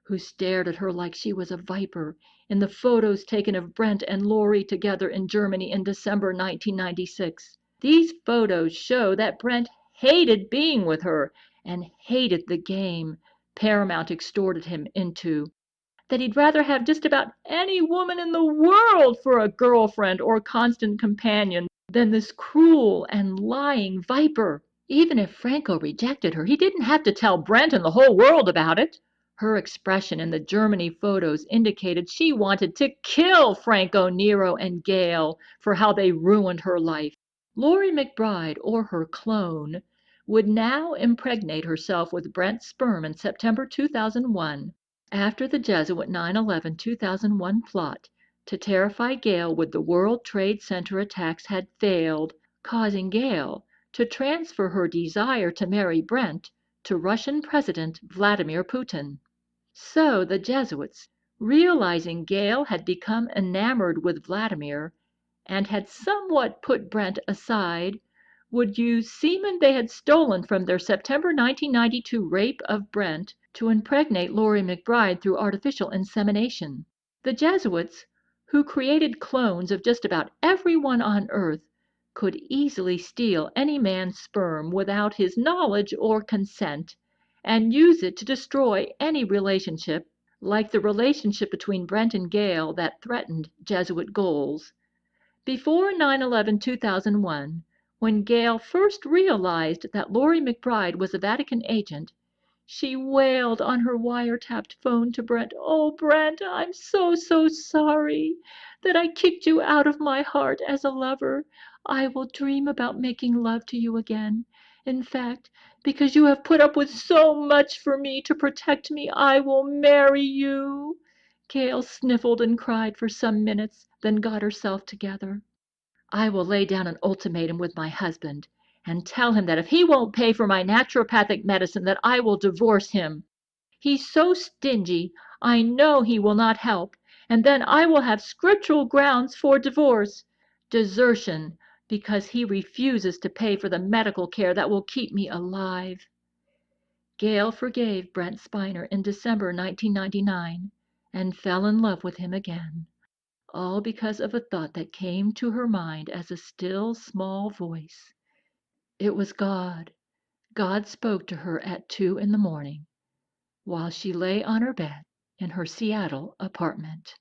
who stared at her like she was a viper in the photos taken of Brent and Loree together in Germany in December 1996. These photos show that Brent hated being with her and hated the game Paramount extorted him into, that he'd rather have just about any woman in the world for a girlfriend or constant companion than this cruel and lying viper. Even if Franco rejected her, he didn't have to tell Brent and the whole world about it. Her expression in the Germany photos indicated she wanted to kill Franco Nero and Gail for how they ruined her life. Loree McBride, or her clone, would now impregnate herself with Brent's sperm in September 2001, after the Jesuit 9/11/2001 plot to terrify Gail with the World Trade Center attacks had failed, causing Gail to transfer her desire to marry Brent to Russian President Vladimir Putin. So the Jesuits, realizing Gail had become enamored with Vladimir and had somewhat put Brent aside, would use semen they had stolen from their September 1992 rape of Brent to impregnate Loree McBride through artificial insemination. The Jesuits, who created clones of just about everyone on Earth, could easily steal any man's sperm without his knowledge or consent and use it to destroy any relationship, like the relationship between Brent and Gail that threatened Jesuit goals. Before 9/11/2001, when Gail first realized that Loree McBride was a Vatican agent, she wailed on her wiretapped phone to Brent, "Oh, Brent, I'm so sorry that I kicked you out of my heart as a lover. I will dream about making love to you again. In fact, because you have put up with so much for me to protect me, I will marry you." Gail sniffled and cried for some minutes, then got herself together. "I will lay down an ultimatum with my husband and tell him that if he won't pay for my naturopathic medicine that I will divorce him. He's so stingy, I know he will not help, and then I will have scriptural grounds for divorce. Desertion, because he refuses to pay for the medical care that will keep me alive." Gail forgave Brent Spiner in December 1999 and fell in love with him again, all because of a thought that came to her mind as a still, small voice. It was God. God spoke to her at 2 in the morning while she lay on her bed in her Seattle apartment.